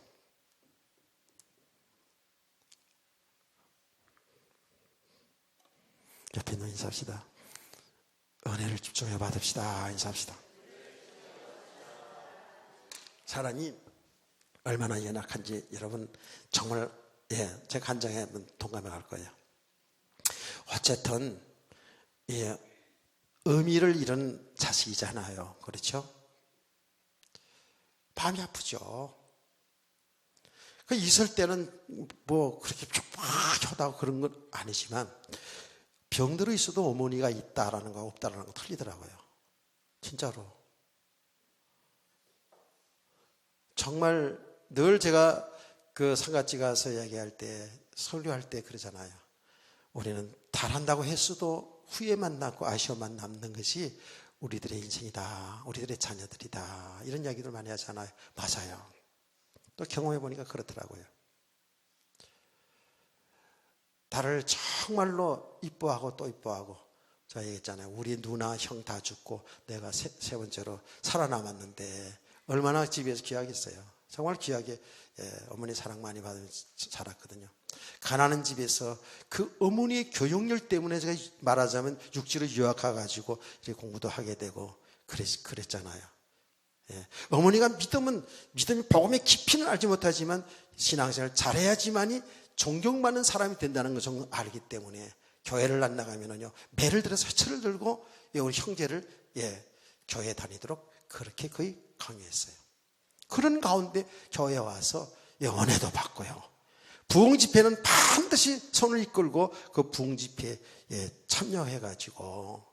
옆에 있는 인사합시다. 은혜를 집중해 받읍시다. 인사합시다. 사람이 얼마나 연약한지 여러분 정말 제 간증에 동감해 갈 거예요. 어쨌든 의미를 잃은 자식이잖아요. 그렇죠? 마음이 아프죠. 있을 때는 뭐 그렇게 촉박하다고 그런 건 아니지만 병들어 있어도 어머니가 있다라는 거 없다라는 거 틀리더라고요. 진짜로. 정말 늘 제가 그 상가집 가서 이야기할 때, 설교할 때 그러잖아요. 우리는 잘한다고 했어도 후회만 남고 아쉬움만 남는 것이 우리들의 인생이다. 우리들의 자녀들이다. 이런 이야기들 많이 하잖아요. 맞아요. 또 경험해 보니까 그렇더라고요. 나를 정말로 이뻐하고 또 이뻐하고, 제가 얘기했잖아요. 우리 누나, 형 다 죽고 내가 세 번째로 살아남았는데 얼마나 집에서 귀하겠어요. 정말 귀하게 어머니 사랑 많이 받으면서 자랐거든요. 가난한 집에서 그 어머니의 교육열 때문에 제가 말하자면 육지로 유학 가가지고 공부도 하게 되고 그랬잖아요. 어머니가 믿음이 복음의 깊이는 알지 못하지만 신앙생활을 잘해야지만이 존경받는 사람이 된다는 것을 알기 때문에 교회를 안 나가면은요, 매를 들어서 회초를 들고 우리 형제를 교회에 다니도록 그렇게 거의 강요했어요. 그런 가운데 교회에 와서 은혜도 받고요. 부흥 집회는 반드시 손을 이끌고 그 부흥 집회에 참여해가지고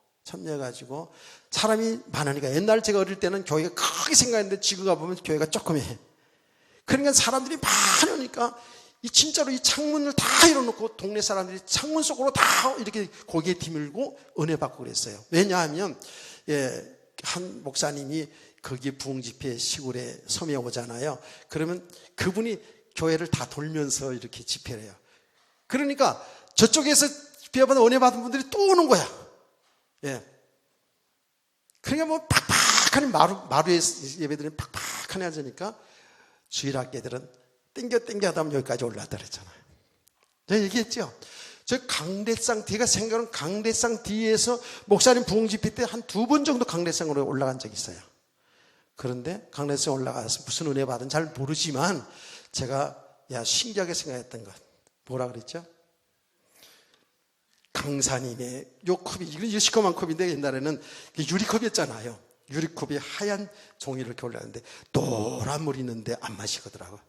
사람이 많으니까, 옛날 제가 어릴 때는 교회가 크게 생각했는데 지금 가보면 교회가 조그매. 그러니까 사람들이 많이 오니까 진짜로 이 창문을 다 열어놓고 동네 사람들이 창문 속으로 다 이렇게 고개 뒤밀고 은혜 받고 그랬어요. 왜냐하면 한 목사님이 거기 부흥 집회 시골에 섬에 오잖아요. 그러면 그분이 교회를 다 돌면서 이렇게 집회를 해요. 그러니까 저쪽에서 집회받은 은혜 받은 분들이 또 오는 거야. 그러니까 뭐 팍팍하니 마루에 예배드리면 팍팍하니 앉으니까 주일학교들은 땡겨 하다 보면 여기까지 올라왔다 그랬잖아요. 제가 얘기했죠. 저 강대상, 제가 생각하는 강대상 뒤에서 목사님 부흥 집회 때 한 2번 정도 강대상으로 올라간 적이 있어요. 그런데 강대상 올라가서 무슨 은혜 받은 잘 모르지만 제가 신기하게 생각했던 것, 뭐라 그랬죠? 강사님의 요 컵이, 이건 시커먼 컵인데 옛날에는 유리컵이었잖아요. 유리컵이 하얀 종이를 이렇게 올렸는데 노란 물이 있는데 안 마시거더라고요.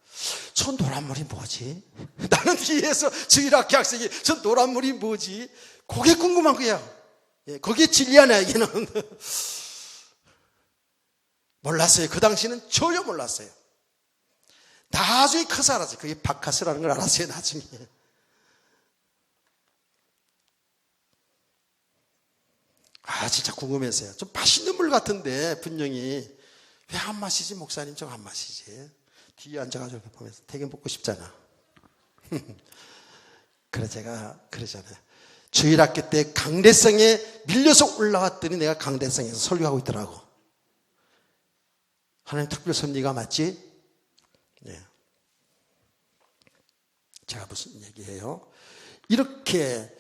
저 노란 물이 뭐지? 나는 뒤에서 주일학교 학생이 저 노란 물이 뭐지? 그게 궁금한 거야. 그게 진리야 나에게는. 몰랐어요. 그 당시에는 전혀 몰랐어요. 나중에 커서 알았어요. 그게 바카스라는 걸 알았어요. 나중에. 진짜 궁금했어요. 좀 맛있는 물 같은데 분명히 왜 안 마시지? 목사님 좀 안 마시지? 뒤에 앉아가지고 이렇게 보면서 되게 먹고 싶잖아. 그래 제가 그러잖아요. 주일학교 때 강대성에 밀려서 올라왔더니 내가 강대성에서 설교하고 있더라고. 하나님 특별 섭리가 맞지? 네. 제가 무슨 얘기해요? 이렇게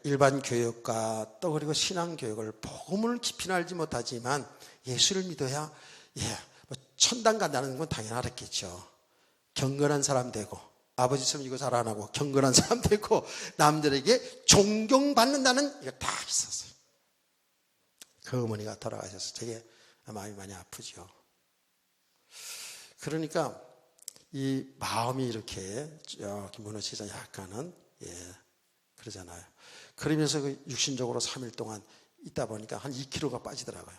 일반 교육과 또 그리고 신앙 교육을 복음을 깊이 알지 못하지만 예수를 믿어야 뭐 천당 간다는 건 당연히 알았겠죠. 경건한 사람 되고 아버지처럼 이거 잘 안 하고 경건한 사람 되고 남들에게 존경받는다는 이거 다 있었어요. 그 어머니가 돌아가셔서 되게 마음이 많이 아프죠. 그러니까 이 마음이 이렇게 무너지자 약간은 그러잖아요. 그러면서 그 육신적으로 3일 동안 있다 보니까 한 2kg가 빠지더라고요.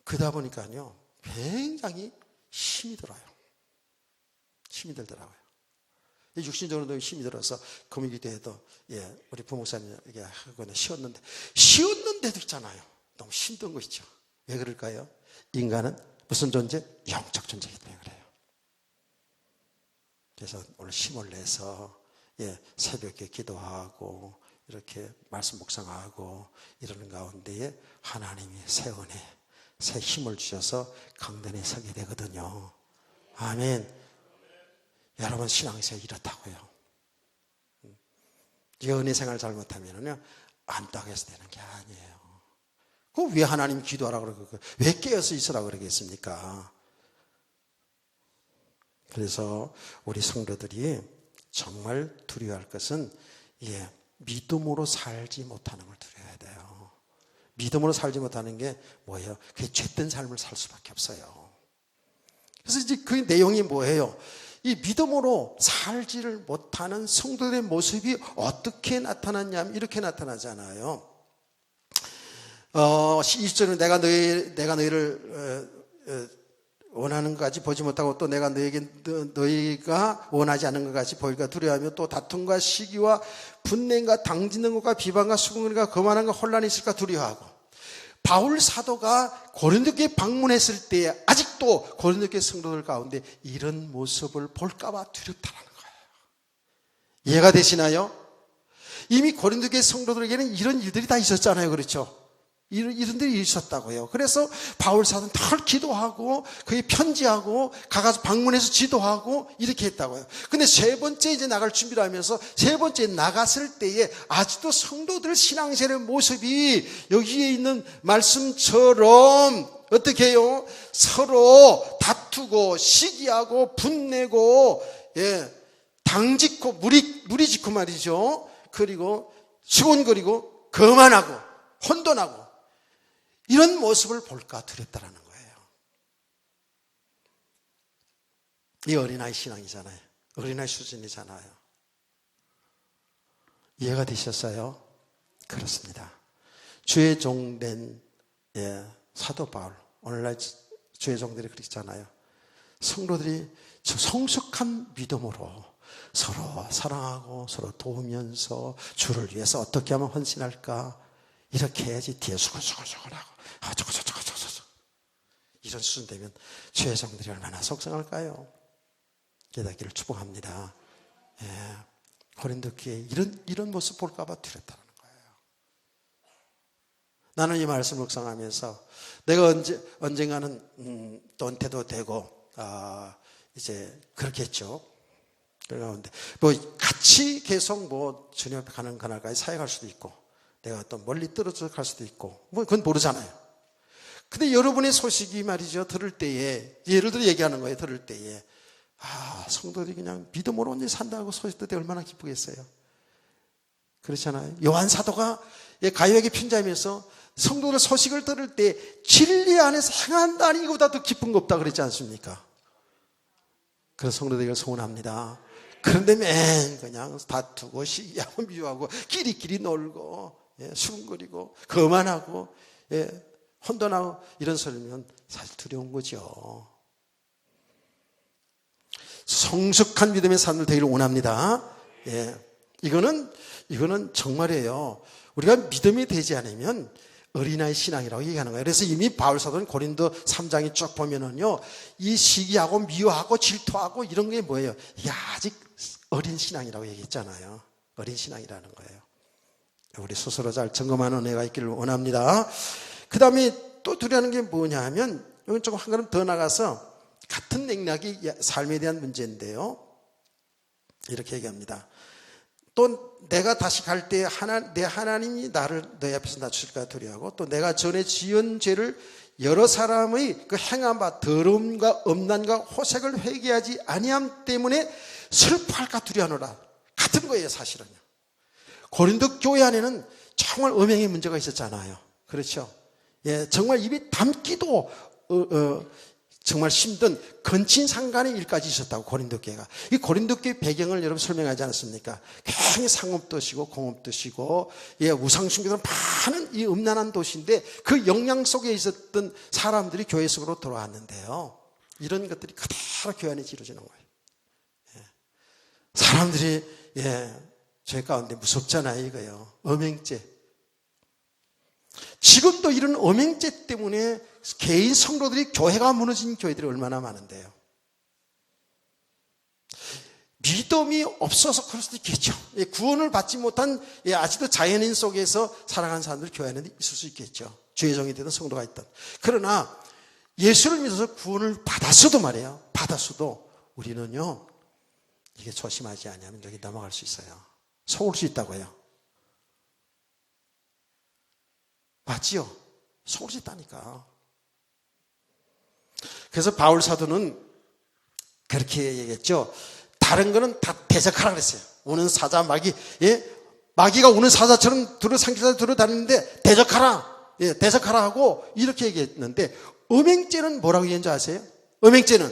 그러다 보니까요, 굉장히 힘이 들어요. 힘이 들더라고요. 육신적으로도 힘이 들어서 금요기도에도 우리 부목사님에게 하거나 쉬었는데도 있잖아요. 너무 힘든 거 있죠. 왜 그럴까요? 인간은 무슨 존재? 영적 존재이기 때문에 그래요. 그래서 오늘 힘을 내서 새벽에 기도하고 이렇게 말씀 묵상하고 이러는 가운데에 하나님이 새 은혜, 새 힘을 주셔서 강단에 서게 되거든요. 아멘. 여러분 신앙생활 이렇다고요. 이 은혜 생활 잘못하면요 안다고 해서 되는 게 아니에요. 그럼 왜 하나님 기도하라 그러고 왜 깨어서 있으라 그러겠습니까? 그래서 우리 성도들이 정말 두려워할 것은 믿음으로 살지 못하는 걸 두려워야 돼요. 믿음으로 살지 못하는 게 뭐예요? 그게 죄된 삶을 살 수밖에 없어요. 그래서 이제 그 내용이 뭐예요? 이 믿음으로 살지를 못하는 성도들의 모습이 어떻게 나타났냐면 이렇게 나타나잖아요. 20절에 내가 너희를 원하는 것까지 보지 못하고 또 내가 너희가 원하지 않는 것까지 보일까 두려워하며 또 다툼과 시기와 분냄과 당짓는 것과 비방과 수군거리가 거만한과 혼란이 있을까 두려워하고 바울 사도가 고린도교에 방문했을 때에 아직도 고린도교회 성도들 가운데 이런 모습을 볼까 봐 두렵다라는 거예요. 이해가 되시나요? 이미 고린도교회 성도들에게는 이런 일들이 다 있었잖아요. 그렇죠? 이런 일이 있었다고요. 그래서 바울 사도는 늘 기도하고 그에 편지하고 가서 방문해서 지도하고 이렇게 했다고요. 근데 세 번째 이제 나갈 준비를 하면서 세 번째 나갔을 때에 아직도 성도들 신앙생활의 모습이 여기에 있는 말씀처럼 어떻게 해요? 서로 다투고 시기하고 분내고 당짓고 무리짓고 말이죠. 그리고 수군거리고 거만하고 혼돈하고 이런 모습을 볼까 두렵다라는 거예요. 이 어린아이 신앙이잖아요. 어린아이 수준이잖아요. 이해가 되셨어요? 그렇습니다. 주의 종된 사도 바울, 오늘날 주의 종들이 그렇잖아요. 성도들이 성숙한 믿음으로 서로 사랑하고 서로 도우면서 주를 위해서 어떻게 하면 헌신할까 이렇게 해야지 뒤에 수근수근수근하고 저거 이런 수준 되면 주의 종들이 얼마나 속상할까요? 깨닫기를 축복합니다. 고린도교회 이런 모습 볼까 봐 두렵다는 거예요. 나는 이 말씀 묵상하면서 내가 언젠가는 또 은퇴도 되고 이제 그렇겠죠. 그런데 뭐 같이 계속 주님 앞에 가는 그날까지 사역할 수도 있고 내가 또 멀리 떨어져 갈 수도 있고 그건 모르잖아요. 근데 여러분의 소식이 말이죠 들을 때에 예를 들어 얘기하는 거예요. 들을 때에 성도들이 그냥 믿음으로 온전히 산다고 소식 듣을 때 얼마나 기쁘겠어요. 그렇잖아요. 요한 사도가 가요에게 편지하면서 성도들 소식을 들을 때 진리 안에서 행한다니 이거보다 더 기쁜 거 없다 그랬지 않습니까? 그래서 성도들에게 소원합니다. 그런데 맨 그냥 다투고 시기하고 미워하고 끼리끼리 놀고 수군거리고 거만하고 혼돈하고 이런 소리면 사실 두려운 거죠. 성숙한 믿음의 삶을 되기를 원합니다. 이거는 정말이에요. 우리가 믿음이 되지 않으면 어린아이 신앙이라고 얘기하는 거예요. 그래서 이미 바울 사도는 고린도 3장에 쭉 보면은요, 이 시기하고 미워하고 질투하고 이런 게 뭐예요? 이게 아직 어린 신앙이라고 얘기했잖아요. 어린 신앙이라는 거예요. 우리 스스로 잘 점검하는 은혜가 있기를 원합니다. 그 다음에 또 두려워하는 게 뭐냐 하면, 여기 조금 한 걸음 더 나가서 같은 맥락이 삶에 대한 문제인데요. 이렇게 얘기합니다. 또 내가 다시 갈 때 내 하나님이 나를 너희 앞에서 낮추실까 두려워하고 또 내가 전에 지은 죄를 여러 사람의 그 행한 바 더러움과 엄난과 호색을 회개하지 아니함 때문에 슬퍼할까 두려워하노라. 같은 거예요, 사실은요. 고린도 교회 안에는 정말 음행의 문제가 있었잖아요. 그렇죠? 정말 입에 담기도 정말 힘든 근친상간의 일까지 있었다고 고린도 교회가. 이 고린도 교회 배경을 여러분 설명하지 않았습니까? 굉장히 상업도시고 공업도시고 우상숭배는 많은 이 음란한 도시인데 그 영향 속에 있었던 사람들이 교회 속으로 들어왔는데요. 이런 것들이 그대로 교회 안에 이루어지는 거예요. 사람들이 죄 가운데 무섭잖아요, 이거요. 음행죄. 지금도 이런 음행죄 때문에 개인 성도들이 교회가 무너진 교회들이 얼마나 많은데요. 믿음이 없어서 그럴 수도 있겠죠. 구원을 받지 못한 아직도 자연인 속에서 살아가는 사람들 교회 안에 있을 수 있겠죠. 주의 종이 되던 성도가 있던. 그러나 예수를 믿어서 구원을 받았어도 말이에요. 받았어도 우리는요, 이게 조심하지 않으면 여기 넘어갈 수 있어요. 속을 수 있다고요. 맞지요? 속을 수 있다니까. 그래서 바울 사도는 그렇게 얘기했죠. 다른 거는 다 대적하라 그랬어요. 오는 사자마귀, 마귀가 우는 사자처럼 상기사 들어다니는데 대적하라. 예, 대적하라 하고 이렇게 얘기했는데 음행죄는 뭐라고 얘기했는지 아세요? 음행죄는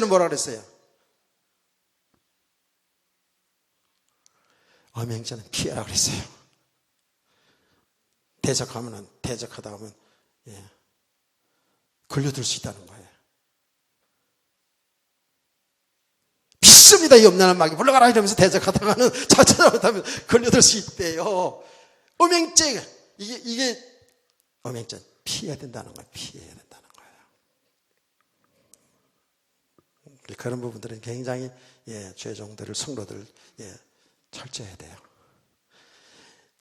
뭐라 그랬어요? 음행죄는 피해라 그랬어요. 대적하다 하면 예, 걸려들 수 있다는 거예요. 믿습니다. 이 없나는 마귀 물러가라 이러면서 대적하다가는 찾아나오면 걸려들 수 있대요. 음행죄 이게 음행죄 피해야 된다는 거예요. 피해야 된다는 거예요. 그런 부분들은 굉장히 예, 죄종들을 성도들 예, 철저해야 돼요.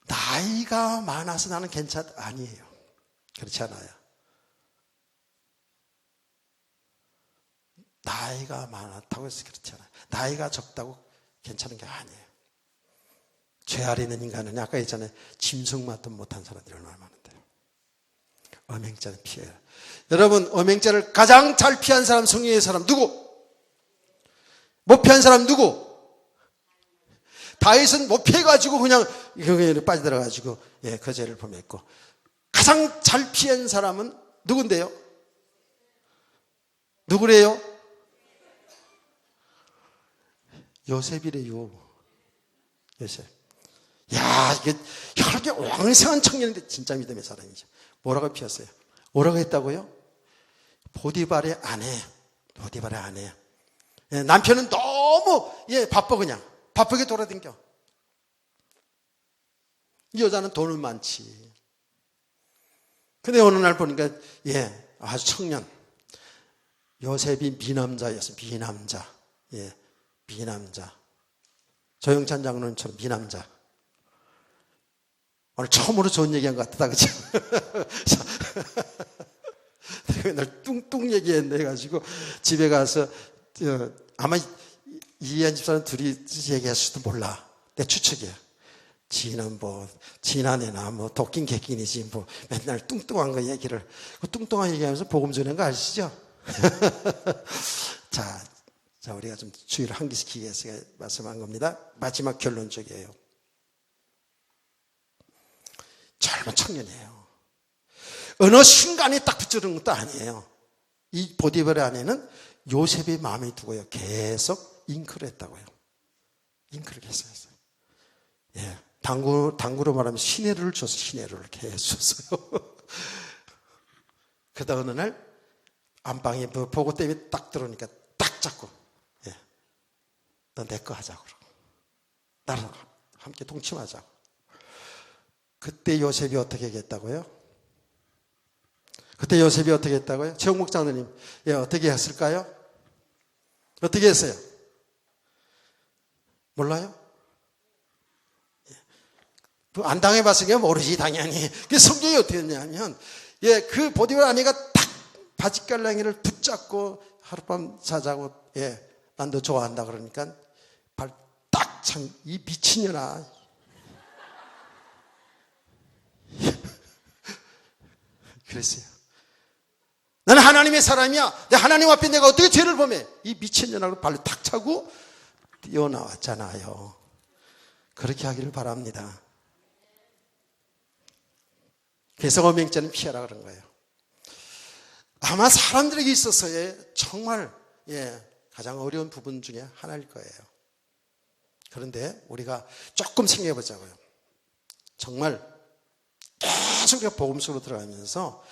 나이가 많아서 나는 아니에요. 그렇지 않아요. 나이가 많았다고 해서 그렇지 않아요. 나이가 적다고 괜찮은 게 아니에요. 죄 아래 있는 인간은 아까 했잖아요. 짐승만도 못한 사람들이 얼마나 많은데요. 음행죄는 피해요. 여러분 음행죄를 가장 잘 피한 사람 성령의 사람 누구? 못 피한 사람 누구? 다윗은 못 피해가지고 그냥 이거에 빠져들어가지고 예, 그 죄를 범했고 가장 잘 피한 사람은 누군데요? 누구래요? 요셉이래요. 요셉. 야, 이게 혈기 왕성한 청년인데 진짜 믿음의 사람이죠. 뭐라고 피했어요? 뭐라고 했다고요? 보디발의 아내. 예, 남편은 너무 예, 바빠 그냥. 바쁘게 돌아다녀. 이 여자는 돈은 많지. 근데 어느 날 보니까 예, 아주 청년. 요셉이 미남자였어요. 미남자. 예, 미남자. 조영찬 장로님처럼 미남자. 오늘 처음으로 좋은 얘기한 것 같다, 그죠? 내가 맨날 뚱뚱 얘기했네 해가지고 집에 가서 아마 이해한 집사람 둘이 얘기할 수도 몰라. 내 추측이야. 지는 뭐 지난해나 뭐 도끼인 객긴이지 뭐 맨날 뚱뚱한 거 얘기를 그 뚱뚱한 얘기하면서 복음 전하는 거 아시죠? 자 우리가 좀 주의를 환기시키기 위해서 말씀한 겁니다. 마지막 결론적이에요. 젊은 청년이에요. 어느 순간에 딱 붙여주는 것도 아니에요. 이 보디발의 아내는 요셉의 마음에 두고요. 계속 잉크를 했다고요. 잉크를 계속 했어요. 예. 당구로 말하면 시내루를 줘서 시내루를 계속 줬어요. 그러다 어느 날 안방에 보고 때문에 딱 들어오니까 딱 잡고 예. 너 내 거 하자고 그러고 나랑 함께 동침하자고. 그때 요셉이 어떻게 했다고요? 최홍 목장님 예, 어떻게 했을까요? 어떻게 했어요? 몰라요? 안 당해봤으니까 모르지 당연히. 그 성경이 어떻게 했냐면 예, 그 보디발 아내가 딱 바짓갈량이를 붙잡고 하룻밤 자자고 예, 난 너 좋아한다 그러니까 발 딱 참 이 미친년아. 그랬어요. 나는 하나님의 사람이야. 하나님 앞에 내가 어떻게 죄를 범해? 이 미친년하고 발로 탁 차고 뛰어나왔잖아요. 그렇게 하기를 바랍니다. 그래서 음행죄는 피하라 그런 거예요. 아마 사람들에게 있어서의 정말 예, 가장 어려운 부분 중에 하나일 거예요. 그런데 우리가 조금 생각해 보자고요. 정말 계속 우리가 복음 속으로 들어가면서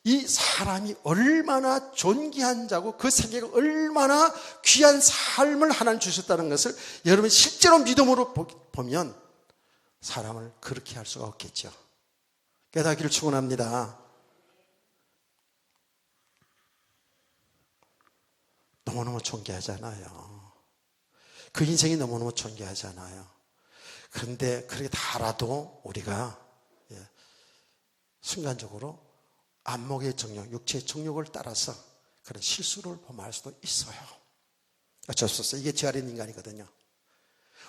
이 사람이 얼마나 존귀한 자고 그 세계가 얼마나 귀한 삶을 하나님 주셨다는 것을 여러분 실제로 믿음으로 보면 사람을 그렇게 할 수가 없겠죠. 깨닫기를 축원합니다. 너무너무 존귀하잖아요. 그 인생이 너무너무 존귀하잖아요. 그런데 그렇게 다 알아도 우리가 순간적으로 안목의 정욕, 육체의 정욕을 따라서 그런 실수를 범할 수도 있어요. 어쩔 수 없어요. 이게 죄 아래 있는 인간이거든요.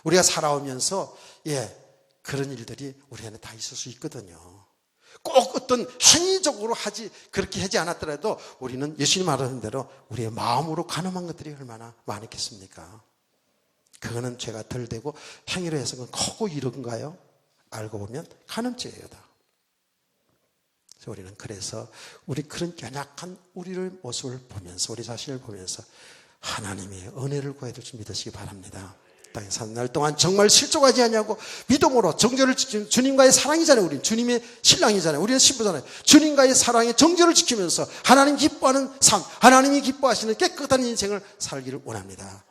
우리가 살아오면서 그런 일들이 우리 안에 다 있을 수 있거든요. 꼭 어떤 행위적으로 그렇게 하지 않았더라도 우리는 예수님 말하는 대로 우리의 마음으로 가늠한 것들이 얼마나 많았겠습니까? 그거는 죄가 덜 되고 행위로 해서 그건 크고 이런가요? 알고 보면 간음죄예요 다. 우리는 그래서 우리 그런 연약한 우리를 모습을 보면서 우리 자신을 보면서 하나님의 은혜를 구해야 될 줄 믿으시기 바랍니다. 땅에 사는 날 동안 정말 실족하지 않냐고 믿음으로 정죄를 지키는 주님과의 사랑이잖아요. 우리는 주님의 신랑이잖아요. 우리는 신부잖아요. 주님과의 사랑의 정죄를 지키면서 하나님 기뻐하는 삶, 하나님이 기뻐하시는 깨끗한 인생을 살기를 원합니다.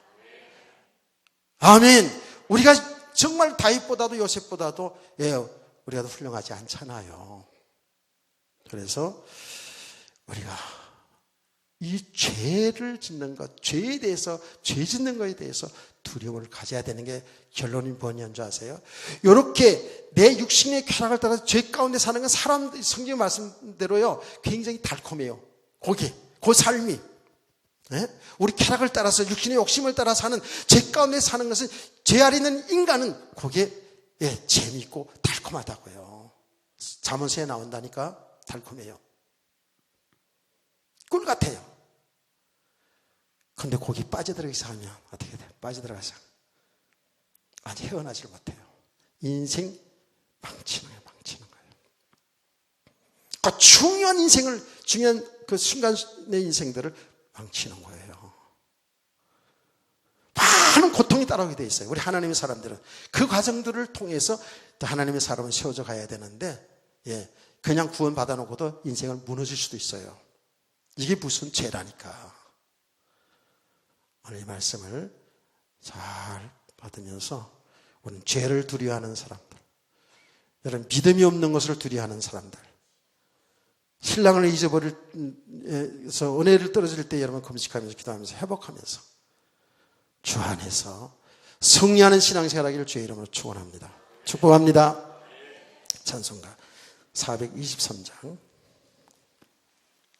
아멘. 우리가 정말 다윗보다도 요셉보다도 우리가 더 훌륭하지 않잖아요. 그래서 우리가 이 죄를 짓는 것, 죄에 대해서, 죄 짓는 것에 대해서 두려움을 가져야 되는 게 결론이 뭐냐는 줄 아세요? 이렇게 내 육신의 쾌락을 따라서 죄 가운데 사는 건 사람, 성경 말씀대로요, 굉장히 달콤해요. 그 삶이. 우리 쾌락을 따라서, 육신의 욕심을 따라 사는, 죄 가운데 사는 것은, 죄 아래 있는 인간은 그게 재미있고 달콤하다고요. 잠언서에 나온다니까 달콤해요. 꿀 같아요. 근데 거기 빠져들어가서 하면 어떻게 돼요? 빠져들어가서 아니 헤어나질 못해요. 인생 망치는 거예요. 그 중요한 인생을, 중요한 그 순간의 인생들을 망치는 거예요. 많은 고통이 따라오게 돼 있어요. 우리 하나님의 사람들은 그 과정들을 통해서 하나님의 사람은 세워져 가야 되는데, 그냥 구원 받아놓고도 인생을 무너질 수도 있어요. 이게 무슨 죄라니까. 오늘 이 말씀을 잘 받으면서 우리는 죄를 두려워하는 사람들, 여러분 믿음이 없는 것을 두려워하는 사람들, 신랑을 잊어버려서 은혜를 떨어질 때 여러분 금식하면서 기도하면서 회복하면서 주 안에서 승리하는 신앙생활하기를 주의 이름으로 축원합니다. 축복합니다. 찬송가 423장